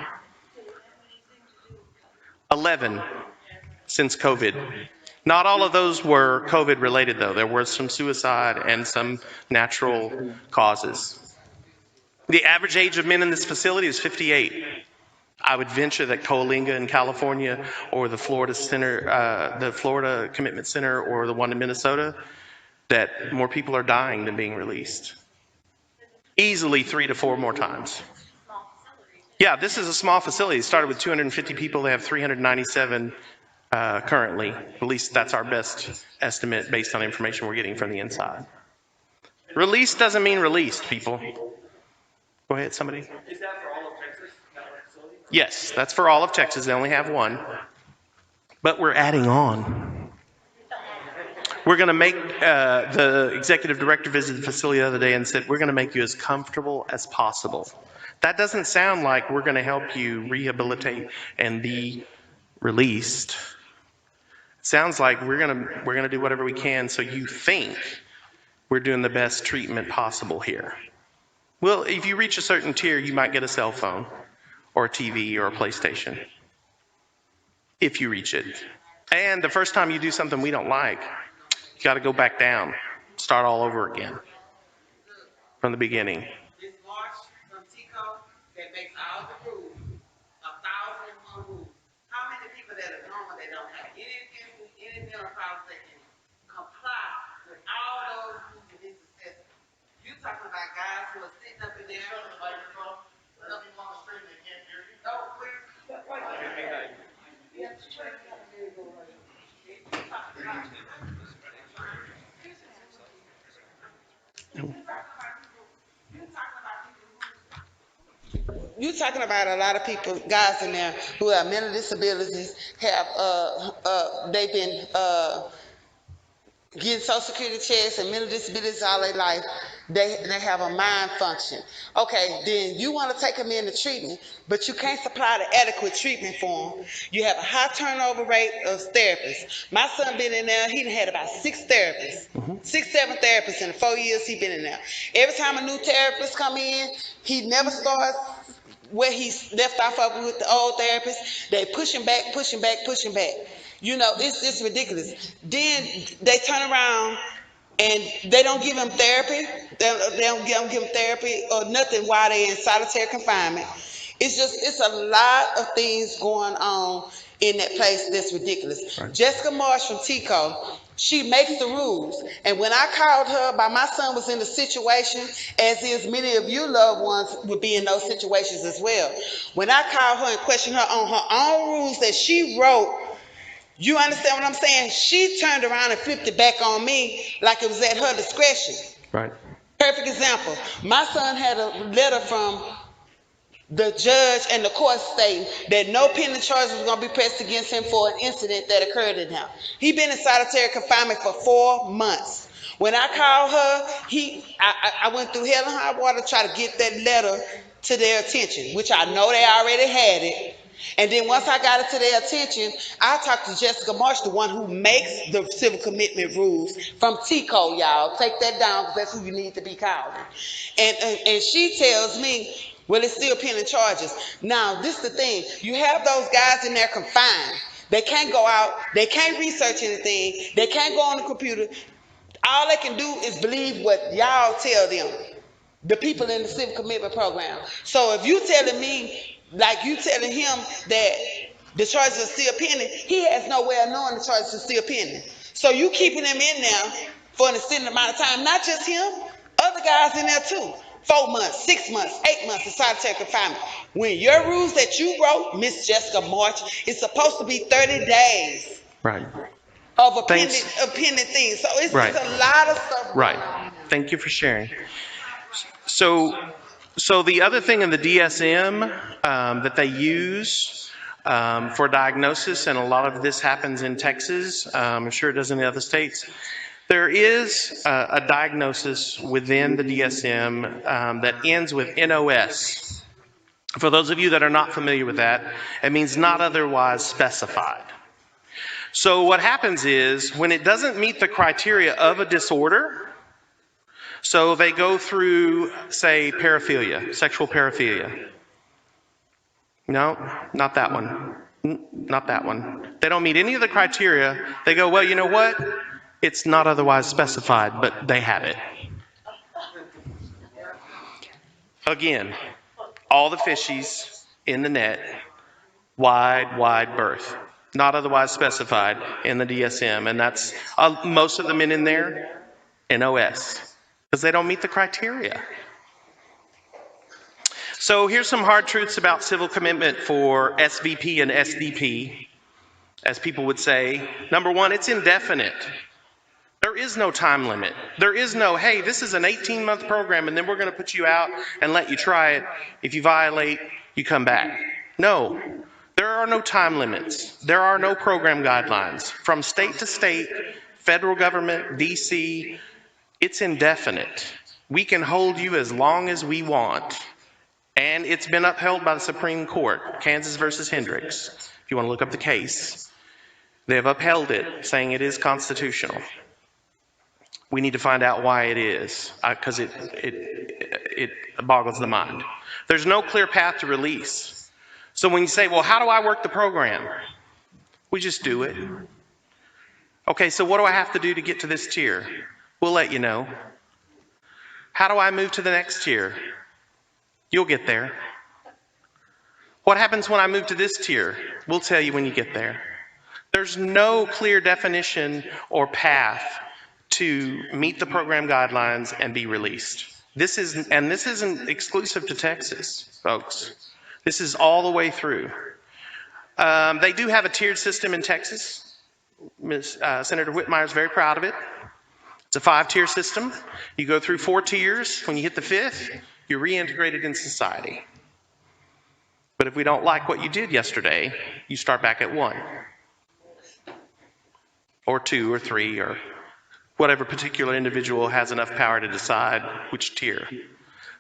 A: 11 since COVID. Not all of those were COVID related, though. There were some suicide and some natural causes. The average age of men in this facility is 58. I would venture that Coalinga in California or the Florida Center, the Florida Commitment Center or the one in Minnesota, that more people are dying than being released. Easily 3 to 4 more times. Yeah, this is a small facility. It started with 250 people. They have 397 currently. At least that's our best estimate based on information we're getting from the inside. Release doesn't mean released, people. Go ahead, somebody.
C: Is that for all of Texas?
A: Yes, that's for all of Texas. They only have 1. But we're adding on. We're going to make, the executive director visited the facility the other day and said, we're going to make you as comfortable as possible. That doesn't sound like we're going to help you rehabilitate and be released. It sounds like we're going to do whatever we can so you think we're doing the best treatment possible here. Well, if you reach a certain tier, you might get a cell phone or a TV or a PlayStation. If you reach it. And the first time you do something we don't like, you got to go back down, start all over again from the beginning.
B: This march from Tico that makes all the rules, 1,001 rules. How many people that are normal, they don't have any mental problems that can comply with all those rules in this assessment? You talking about guys who are sitting up in there. Shut the microphone. Some people on the street, they can't hear you. No, we're. You're talking about a lot of people, guys in there who have mental disabilities, have they've been getting Social Security checks and mental disabilities all their life. They have a mind function. Okay, then you want to take them into treatment, but you can't supply the adequate treatment for them. You have a high turnover rate of therapists. My son been in there, he had about 6 therapists. 6, 7 therapists in the 4 years he been in there. Every time a new therapist come in, he never starts where he left off of with the old therapist. They push him back, push him back, push him back. You know, it's ridiculous. Then they turn around and they don't give him therapy. They don't give him therapy or nothing while they're in solitary confinement. It's a lot of things going on in that place that's ridiculous.
A: Right.
B: Jessica Marsh from TICO, she makes the rules. And when I called her, my son was in the situation, as is many of you loved ones would be in those situations as well. When I called her and questioned her on her own rules that she wrote, you understand what I'm saying? She turned around and flipped it back on me like it was at her discretion.
A: Right.
B: Perfect example. My son had a letter from the judge and the court stating that no pending charges was going to be pressed against him for an incident that occurred in him. He'd been in solitary confinement for 4 months. When I called her, I went through hell and high water to try to get that letter to their attention, which I know they already had it. And then once I got it to their attention, I talked to Jessica Marsh, the one who makes the civil commitment rules from TICO, y'all. Take that down because that's who you need to be calling. And she tells me, well, it's still pending charges. Now, this is the thing. You have those guys in there confined. They can't go out. They can't research anything. They can't go on the computer. All they can do is believe what y'all tell them, the people in the civil commitment program. So if you telling me, like you telling him that the charges are still pending, he has no way of knowing the charges are still pending. So you keeping him in there for an extended amount of time, not just him, other guys in there too. 4 months, 6 months, 8 months in solitary confinement. When your rules that you wrote, Miss Jessica March, it's supposed to be 30 days.
A: Right.
B: Of a pending thing. So it's
A: Right.
B: a lot of stuff.
A: Right. Thank you for sharing. So the other thing in the DSM that they use for diagnosis, and a lot of this happens in Texas, I'm sure it does in the other states, there is a diagnosis within the DSM that ends with NOS. For those of you that are not familiar with that, it means not otherwise specified. So what happens is when it doesn't meet the criteria of a disorder, so they go through, say, paraphilia, sexual paraphilia. No, not that one. Not that one. They don't meet any of the criteria. They go, well, you know what? It's not otherwise specified, but they have it. Again, all the fishies in the net, wide berth. Not otherwise specified in the DSM. And that's most of the men in there, NOS. Because they don't meet the criteria. So here's some hard truths about civil commitment for SVP and SDP, as people would say. Number one, it's indefinite. There is no time limit. There is no, hey, this is an 18-month program and then we're going to put you out and let you try it. If you violate, you come back. No, there are no time limits. There are no program guidelines. From state to state, federal government, DC, it's indefinite. We can hold you as long as we want. And it's been upheld by the Supreme Court, Kansas versus Hendricks. If you want to look up the case, they have upheld it, saying it is constitutional. We need to find out why it is, because it boggles the mind. There's no clear path to release. So when you say, well, how do I work the program? We just do it. Okay, so what do I have to do to get to this tier? We'll let you know. How do I move to the next tier? You'll get there. What happens when I move to this tier? We'll tell you when you get there. There's no clear definition or path to meet the program guidelines and be released. This isn't exclusive to Texas, folks. This is all the way through. They do have a tiered system in Texas. Senator Whitmire is very proud of it. It's a 5-tier system. You go through 4 tiers. When you hit the 5th, you're reintegrated in society. But if we don't like what you did yesterday, you start back at 1. Or 2 or 3 or whatever particular individual has enough power to decide which tier.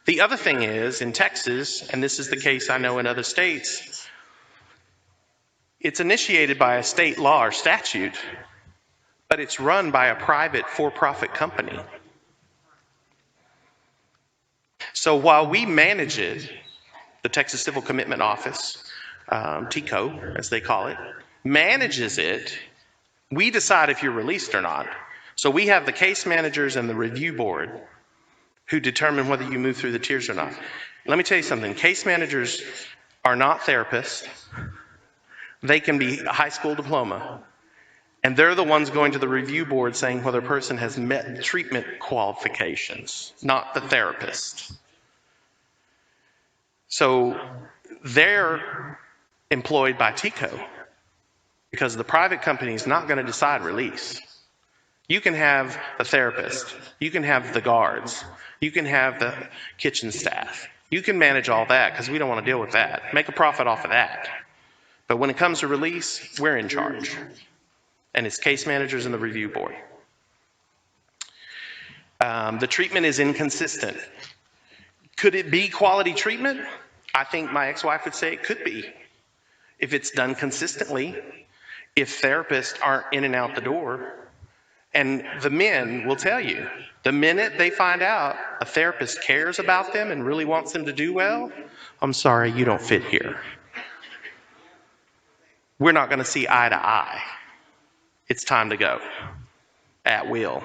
A: The other thing is, in Texas, and this is the case I know in other states, it's initiated by a state law or statute, but it's run by a private for-profit company. So while we manage it, the Texas Civil Commitment Office, TICO, as they call it, manages it, we decide if you're released or not. So we have the case managers and the review board who determine whether you move through the tiers or not. Let me tell you something. Case managers are not therapists. They can be a high school diploma. And they're the ones going to the review board saying whether a person has met treatment qualifications, not the therapist. So they're employed by TICO because the private company is not going to decide release. You can have a therapist, you can have the guards, you can have the kitchen staff. You can manage all that because we don't want to deal with that. Make a profit off of that. But when it comes to release, we're in charge. And it's case managers and the review board. The treatment is inconsistent. Could it be quality treatment? I think my ex-wife would say it could be. If it's done consistently, if therapists aren't in and out the door. And the men will tell you, the minute they find out a therapist cares about them and really wants them to do well, I'm sorry, you don't fit here. We're not going to see eye to eye. It's time to go at will.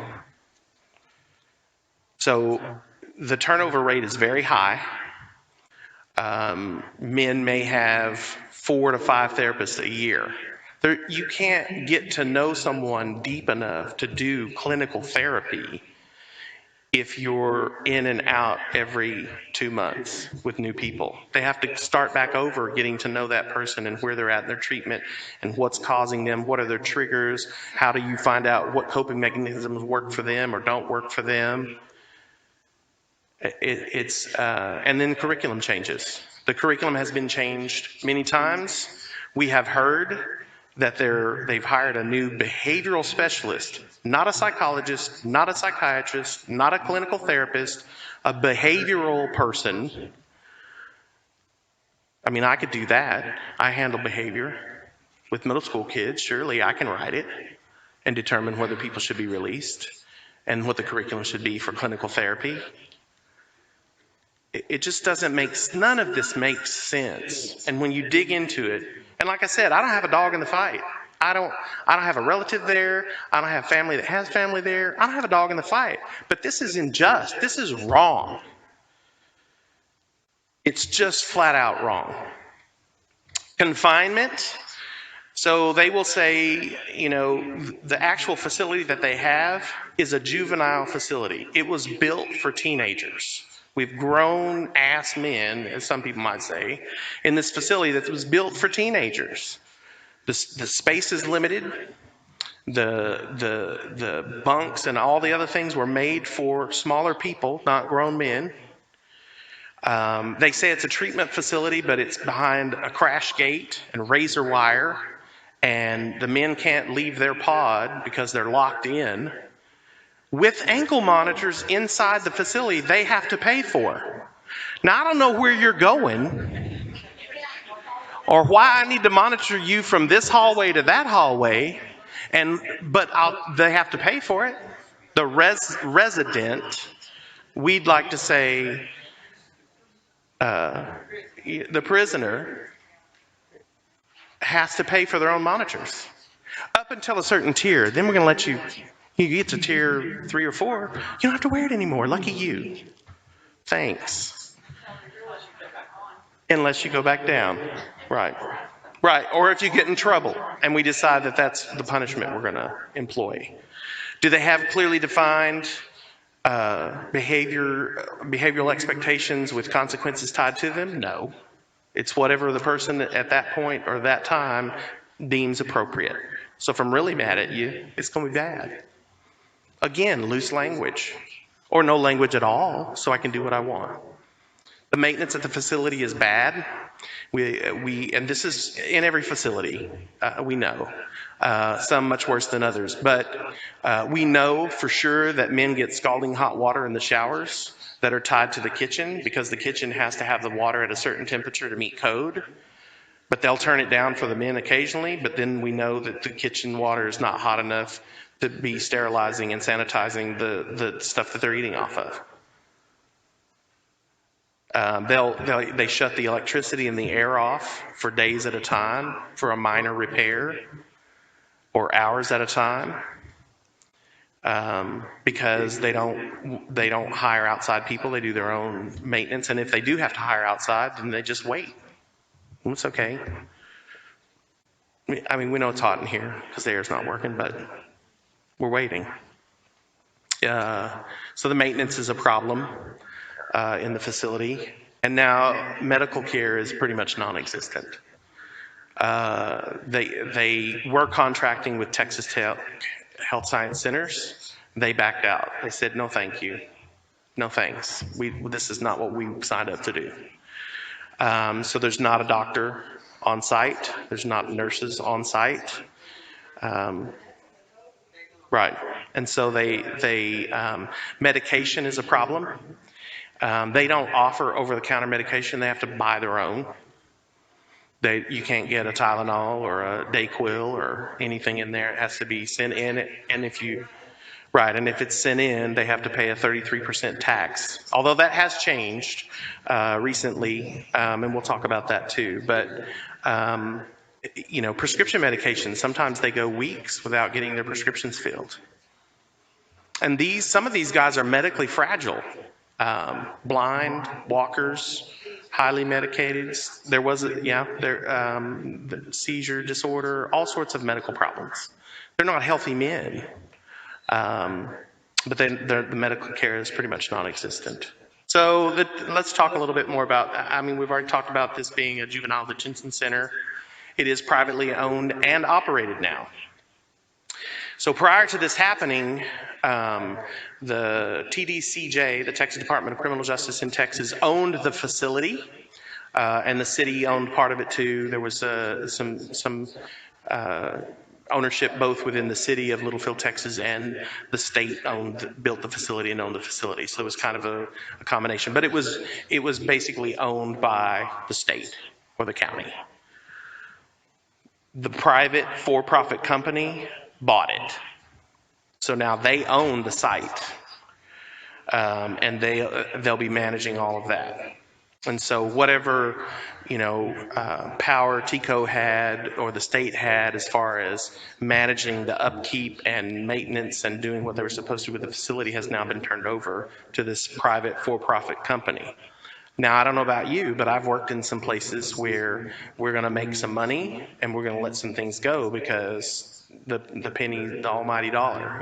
A: So the turnover rate is very high. Men may have 4 to 5 therapists a year. You can't get to know someone deep enough to do clinical therapy if you're in and out every 2 months with new people. They have to start back over getting to know that person and where they're at in their treatment and what's causing them, what are their triggers, how do you find out what coping mechanisms work for them or don't work for them. And then curriculum changes. The curriculum has been changed many times. We have heard that they've hired a new behavioral specialist, not a psychologist, not a psychiatrist, not a clinical therapist, a behavioral person. I mean, I could do that. I handle behavior with middle school kids. Surely I can write it and determine whether people should be released and what the curriculum should be for clinical therapy. It just doesn't none of this makes sense. And when you dig into it, and like I said, I don't have a dog in the fight. I don't have a relative there. I don't have family that has family there. I don't have a dog in the fight. But this is unjust. This is wrong. It's just flat out wrong. Confinement. So they will say, the actual facility that they have is a juvenile facility. It was built for teenagers. We've grown ass men, as some people might say, in this facility that was built for teenagers. The space is limited. The bunks and all the other things were made for smaller people, not grown men. They say it's a treatment facility, but it's behind a crash gate and razor wire, and the men can't leave their pod because they're locked in. With ankle monitors inside the facility they have to pay for. Now, I don't know where you're going or why I need to monitor you from this hallway to that hallway, but they have to pay for it. The resident, we'd like to say, the prisoner has to pay for their own monitors up until a certain tier. Then we're going to let you get to tier 3 or 4. You don't have to wear it anymore. Lucky you. Thanks. Unless you go back down. Right. Or if you get in trouble and we decide that that's the punishment we're going to employ. Do they have clearly defined behavioral expectations with consequences tied to them? No. It's whatever the person at that point or that time deems appropriate. So if I'm really mad at you, it's going to be bad. Again, loose language or no language at all, so I can do what I want. The maintenance at the facility is bad. And this is in every facility, we know. Some much worse than others. But we know for sure that men get scalding hot water in the showers that are tied to the kitchen because the kitchen has to have the water at a certain temperature to meet code. But they'll turn it down for the men occasionally, but then we know that the kitchen water is not hot enough to be sterilizing and sanitizing the stuff that they're eating off of. They shut the electricity and the air off for days at a time for a minor repair or hours at a time because they don't hire outside people. They do their own maintenance, and if they do have to hire outside, then they just wait. It's okay. I mean, we know it's hot in here because the air's not working, but we're waiting. So the maintenance is a problem in the facility. And now medical care is pretty much non-existent. They were contracting with Texas Health Science Centers. They backed out. They said, no, thank you. No, thanks. This is not what we signed up to do. So there's not a doctor on site. There's not nurses on site. Right. And so medication is a problem. They don't offer over-the-counter medication. They have to buy their own. You can't get a Tylenol or a Dayquil or anything in there. It has to be sent in. And if it's sent in, they have to pay a 33% tax. Although that has changed recently, and we'll talk about that too. But prescription medications, sometimes they go weeks without getting their prescriptions filled. And some of these guys are medically fragile, blind, walkers, highly medicated. There was the seizure disorder, all sorts of medical problems. They're not healthy men, but then the medical care is pretty much non-existent. So let's talk a little bit more about, we've already talked about this being a juvenile detention center. It is privately owned and operated now. So prior to this happening, the TDCJ, the Texas Department of Criminal Justice in Texas, owned the facility, and the city owned part of it too. There was some ownership both within the city of Littlefield, Texas, and the state built the facility and owned the facility. So it was kind of a combination, but it was basically owned by the state or the county. The private for-profit company bought it. So now they own the site, and they'll be managing all of that. And so whatever, power TCO had or the state had as far as managing the upkeep and maintenance and doing what they were supposed to with the facility has now been turned over to this private for-profit company. Now, I don't know about you, but I've worked in some places where we're going to make some money and we're going to let some things go because the penny, the almighty dollar,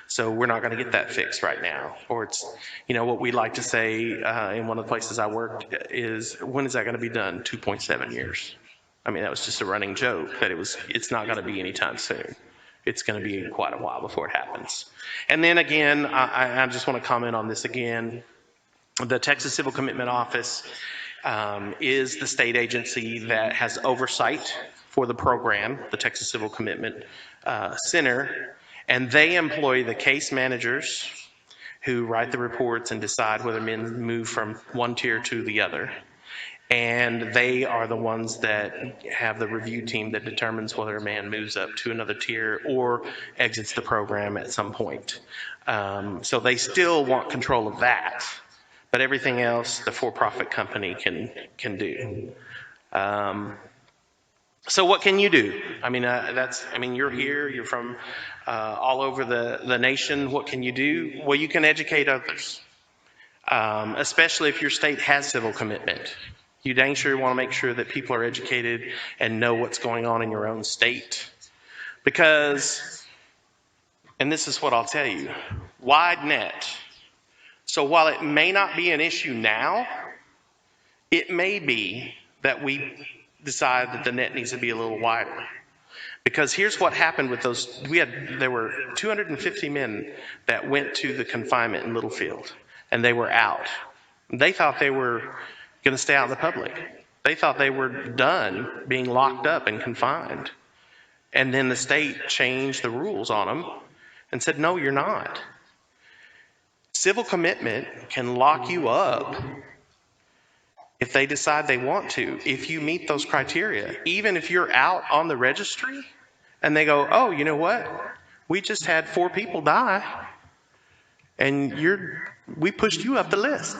A: So we're not going to get that fixed right now. Or it's, what we like to say in one of the places I worked is, when is that going to be done? 2.7 years. That was just a running joke that it's not going to be anytime soon. It's going to be quite a while before it happens. And then again, I just want to comment on this again. The Texas Civil Commitment Office is the state agency that has oversight for the program, the Texas Civil Commitment Center, and they employ the case managers who write the reports and decide whether men move from one tier to the other. And they are the ones that have the review team that determines whether a man moves up to another tier or exits the program at some point. So they still want control of that. But everything else, the for-profit company can do. So what can you do? You're here. You're from all over the nation. What can you do? Well, you can educate others, especially if your state has civil commitment. You dang sure want to make sure that people are educated and know what's going on in your own state. Because, and this is what I'll tell you, wide net. So while it may not be an issue now, it may be that we decide that the net needs to be a little wider. Because here's what happened with those. There were 250 men that went to the confinement in Littlefield, and they were out. They thought they were going to stay out in the public. They thought they were done being locked up and confined. And then the state changed the rules on them and said, no, you're not. Civil commitment can lock you up if they decide they want to, if you meet those criteria. Even if you're out on the registry and they go, oh, you know what? We just had 4 people die and we pushed you up the list.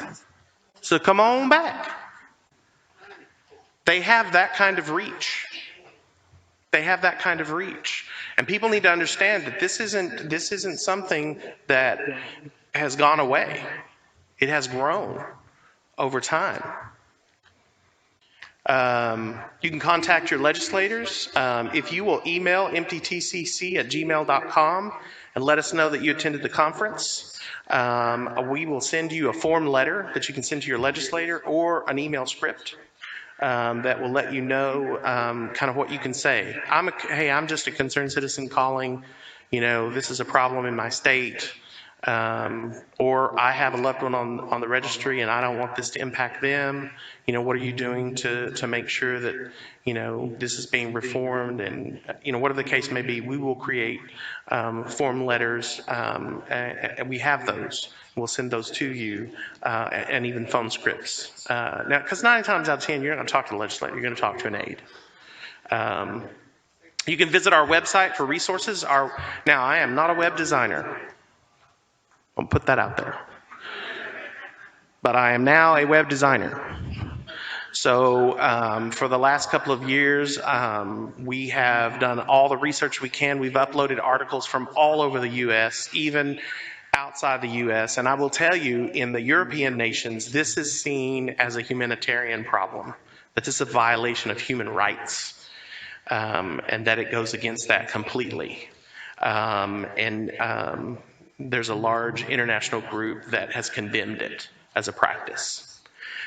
A: So come on back. They have that kind of reach. They have that kind of reach. And people need to understand that this isn't something that has gone away. It has grown over time. You can contact your legislators. If you will email mttcc@gmail.com and let us know that you attended the conference, we will send you a form letter that you can send to your legislator or an email script that will let you know kind of what you can say. Hey, I'm just a concerned citizen calling, this is a problem in my state. Or I have a loved one on the registry and I don't want this to impact them. What are you doing to make sure that, this is being reformed? And, whatever the case may be, we will create form letters, and we have those. We'll send those to you, and even phone scripts. Now, because 9 times out of 10, you're not going to talk to the legislator, you're going to talk to an aide. You can visit our website for resources. Now, I am not a web designer. I'll put that out there. But I am now a web designer. So for the last couple of years, we have done all the research we can. We've uploaded articles from all over the U.S., even outside the U.S. And I will tell you, in the European nations, this is seen as a humanitarian problem, that this is a violation of human rights, and that it goes against that completely. There's a large international group that has condemned it as a practice.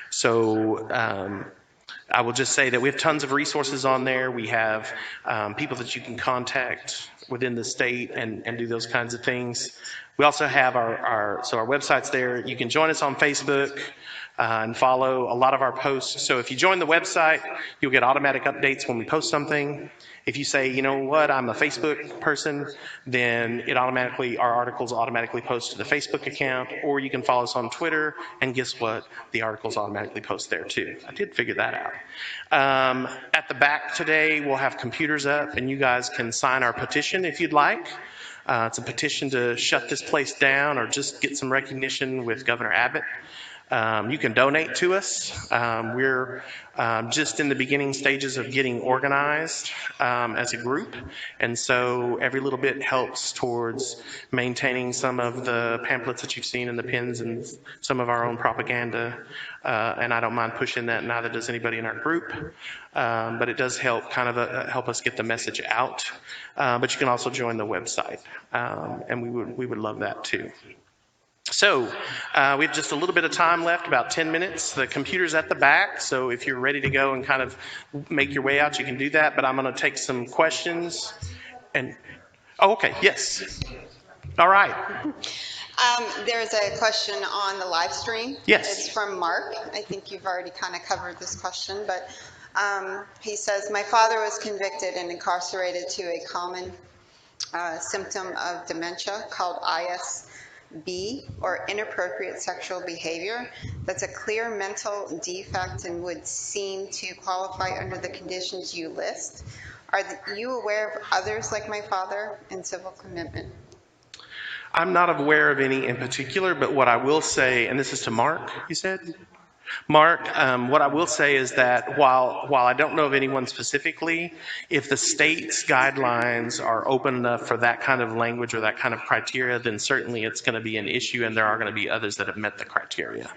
A: So I will just say that we have tons of resources on there. We have people that you can contact within the state and do those kinds of things. We also have our website's there. You can join us on Facebook and follow a lot of our posts. So if you join the website, you'll get automatic updates when we post something. If you say, you know what, I'm a Facebook person, then our articles automatically post to the Facebook account, or you can follow us on Twitter, and guess what? The articles automatically post there too. I did figure that out. At the back today, we'll have computers up, and you guys can sign our petition if you'd like. It's a petition to shut this place down or just get some recognition with Governor Abbott. You can donate to us. We're just in the beginning stages of getting organized as a group, and so every little bit helps towards maintaining some of the pamphlets that you've seen in the pins and some of our own propaganda, and I don't mind pushing that, neither does anybody in our group, but it does help help us get the message out. But you can also join the website, and we would love that too. So we have just a little bit of time left, about 10 minutes. The computer's at the back, so if you're ready to go and kind of make your way out, you can do that. But I'm going to take some questions. Okay, yes. All right.
C: There's a question on the live stream.
A: Yes.
C: It's from Mark. I think you've already kind of covered this question, but he says, my father was convicted and incarcerated to a common symptom of dementia called ISB, or inappropriate sexual behavior. That's a clear mental defect and would seem to qualify under the conditions you list. Are you aware of others like my father in civil commitment?
A: I'm not aware of any in particular, but what I will say, and this is to Mark, you said? Mark, what I will say is that while I don't know of anyone specifically, if the state's guidelines are open enough for that kind of language or that kind of criteria, then certainly it's going to be an issue, and there are going to be others that have met the criteria.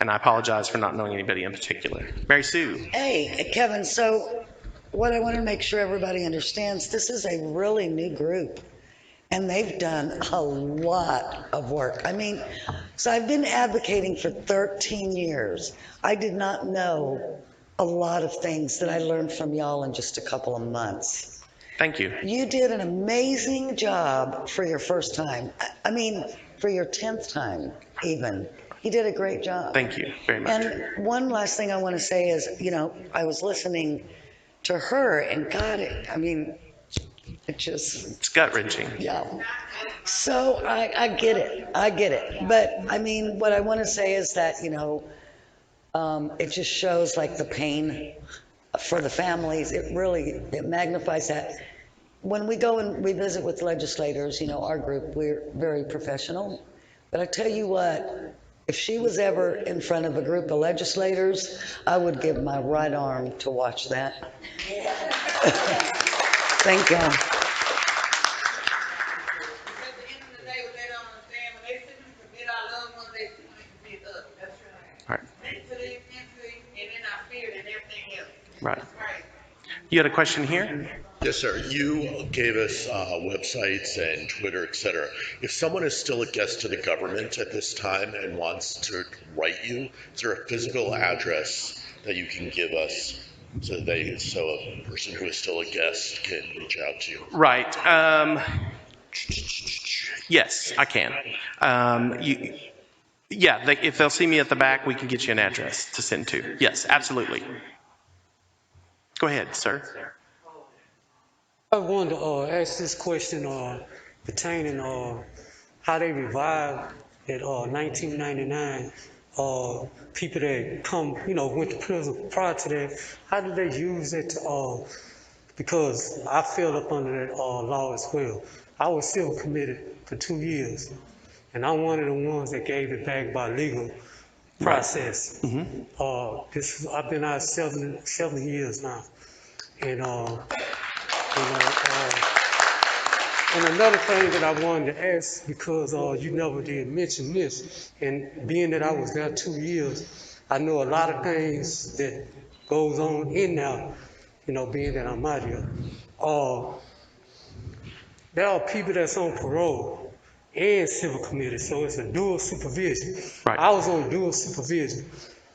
A: And I apologize for not knowing anybody in particular. Mary Sue.
D: Hey, Kevin, so what I want to make sure everybody understands, this is a really new group. And they've done a lot of work. I mean, so I've been advocating for 13 years. I did not know a lot of things that I learned from y'all in just a couple of months.
A: Thank you.
D: You did an amazing job for your first time. I mean, for your 10th time even. You did a great job.
A: Thank you very much.
D: And one last thing I want to say is, I was listening to her, and God, it's
A: gut-wrenching.
D: Yeah. So I get it. But what I want to say is that, it just shows like the pain for the families. It magnifies that. When we go and we visit with legislators, our group, we're very professional. But I tell you what, if she was ever in front of a group of legislators, I would give my right arm to watch that. Thank you.
A: You had a question here?
E: Yes, sir. You gave us websites and Twitter, et cetera. If someone is still a guest to the government at this time and wants to write you, is there a physical address that you can give us so a person who is still a guest can reach out to you?
A: Right. Yes, I can. If they'll see me at the back, we can get you an address to send to. Yes, absolutely. Go ahead, sir.
F: I wanted to ask this question pertaining how they revived at 1999 people that went to prison prior to that. How did they use it to, because I fell up under that law as well. I was still committed for 2 years, and I'm one of the ones that gave it back by legal process. Mm-hmm. I've been out 7 years now, and and another thing that I wanted to ask, because you never did mention this, and being that I was there 2 years, I know a lot of things that goes on in there, being that I'm out here. There are people that's on parole and civil committed, so it's a dual supervision.
A: Right.
F: I was on dual supervision.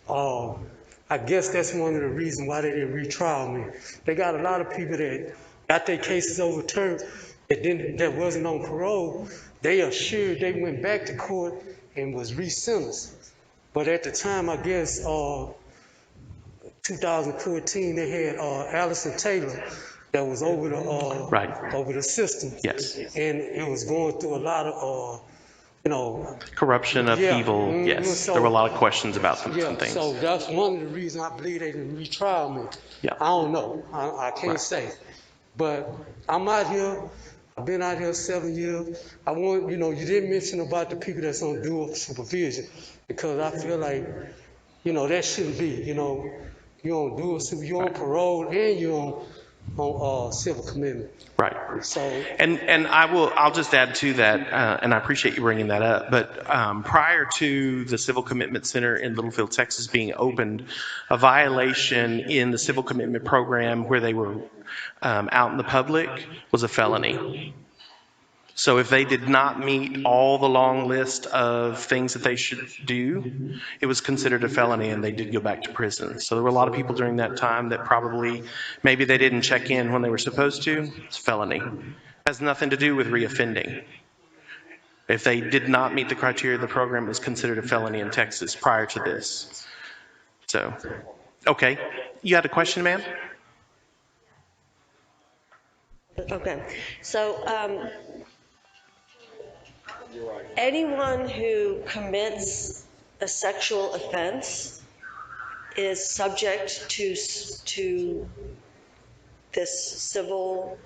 F: I guess that's one of the reasons why they didn't retrial me. They got a lot of people that got their cases overturned that wasn't on parole. They assured they went back to court and was re-sentenced. But at the time, I guess, 2014, they had Allison Taylor that was over the system.
A: Yes.
F: And it was going through a lot of
A: Corruption, upheaval.
F: Yeah.
A: Yes.
F: So,
A: there were a lot of questions about some things.
F: So that's one of the reasons I believe they didn't retrial me.
A: Yeah.
F: I don't know. I can't say. But I'm out here. I've been out here 7 years. I want, you didn't mention about the people that's on dual supervision, because I feel like, that shouldn't be, you're on dual supervision, you're on parole and you're on civil commitment.
A: Right.
F: So,
A: and I'll just add to that, and I appreciate you bringing that up, but prior to the Civil Commitment Center in Littlefield, Texas being opened, a violation in the Civil Commitment Program where they were out in the public was a felony. So if they did not meet all the long list of things that they should do, it was considered a felony and they did go back to prison. So there were a lot of people during that time that probably, maybe they didn't check in when they were supposed to. It's a felony. It has nothing to do with reoffending. If they did not meet the criteria of the program, it was considered a felony in Texas prior to this. So, okay. You had a question, ma'am?
G: Okay. So, anyone who commits a sexual offense is subject to this civil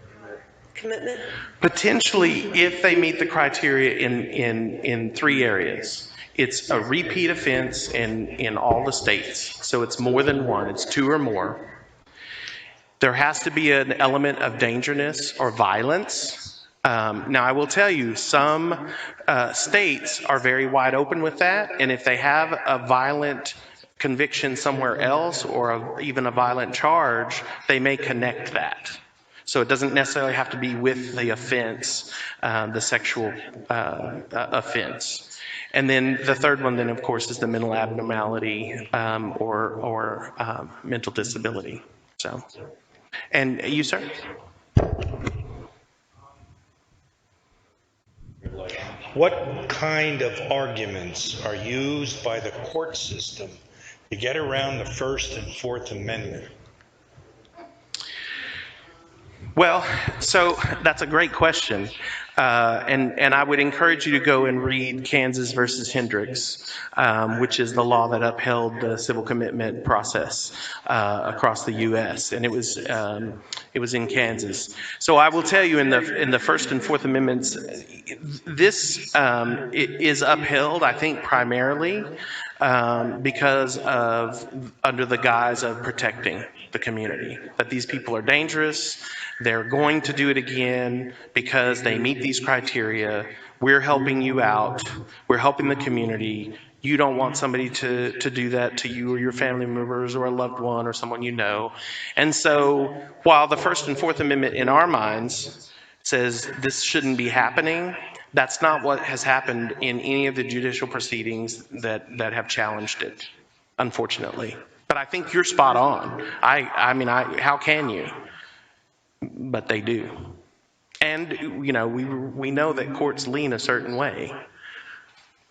G: commitment?
A: Potentially, if they meet the criteria in 3 areas. It's a repeat offense in all the states. So it's more than one. It's 2 or more. There has to be an element of dangerousness or violence. Now, I will tell you, some states are very wide open with that, and if they have a violent conviction somewhere else or even a violent charge, they may connect that. So it doesn't necessarily have to be with the offense, the sexual offense. And then the third one, then, of course, is the mental abnormality or mental disability. So, and you, sir?
H: What kind of arguments are used by the court system to get around the First and Fourth Amendment?
A: Well, so that's a great question. And I would encourage you to go and read Kansas versus Hendricks, which is the law that upheld the civil commitment process across the U.S. And it was in Kansas. So I will tell you, in the First and Fourth Amendments, this is upheld, I think, primarily because of under the guise of protecting the community, that these people are dangerous. They're going to do it again because they meet these criteria. We're helping you out. We're helping the community. You don't want somebody to do that to you or your family members or a loved one or someone you know. And so while the First and Fourth Amendment in our minds says this shouldn't be happening, that's not what has happened in any of the judicial proceedings that have challenged it, unfortunately. But I think you're spot on. I mean, how can you? But they do. And, you know, we know that courts lean a certain way.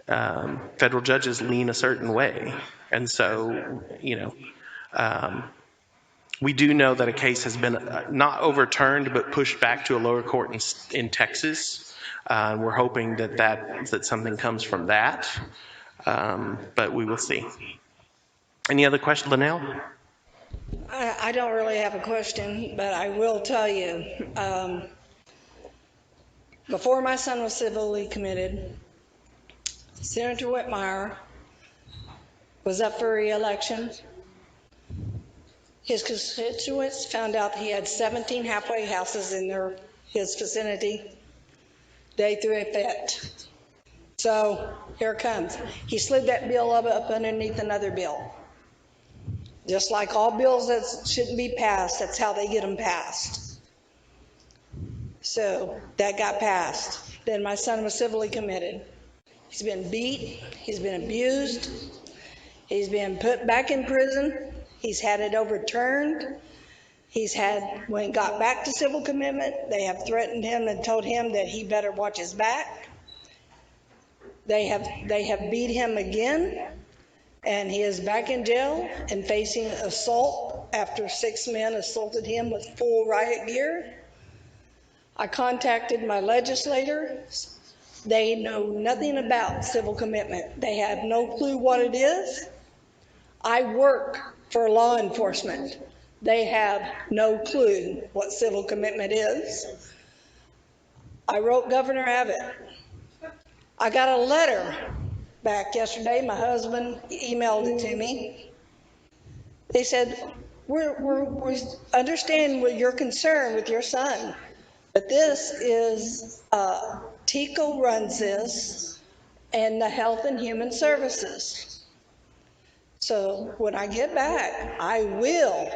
A: Federal judges lean a certain way. And so, you know, we do know that a case has been not overturned, but pushed back to a lower court in Texas. We're hoping that something comes from that. But we will see. Any other questions, Linnell?
I: I don't really have a question, but I will tell you, before my son was civilly committed, Senator Whitmire was up for re-election. His constituents found out he had 17 halfway houses in his vicinity. They threw a fit. So here it comes. He slid that bill up underneath another bill. Just like all bills that shouldn't be passed, that's how they get them passed. So that got passed. Then my son was civilly committed. He's been beat, he's been abused, he's been put back in prison, he's had it overturned. When he got back to civil commitment, they have threatened him and told him that he better watch his back. They have beat him again, and he is back in jail and facing assault after 6 men assaulted him with full riot gear. I contacted my legislators. They know nothing about civil commitment. They have no clue what it is. I work for law enforcement. They have no clue what civil commitment is. I wrote Governor Abbott. I got a letter back yesterday. My husband emailed it to me. They said, we understand what your concern with your son, but this is TICO runs this, and the Health and Human Services. So when I get back, I will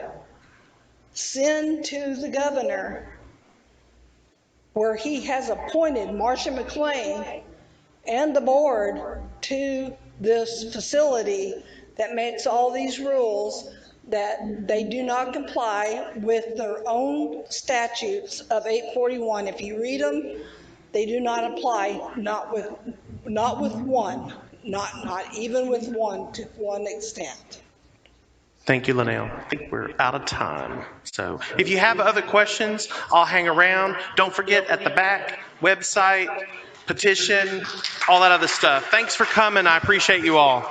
I: send to the governor where he has appointed Marcia McLean and the board to this facility that makes all these rules that they do not comply with their own statutes of 841. If you read them, they do not apply, not with one, not even with one, to one extent.
A: Thank you, Linnell. I think we're out of time. So if you have other questions, I'll hang around. Don't forget at the back, website, petition, all that other stuff. Thanks for coming. I appreciate you all.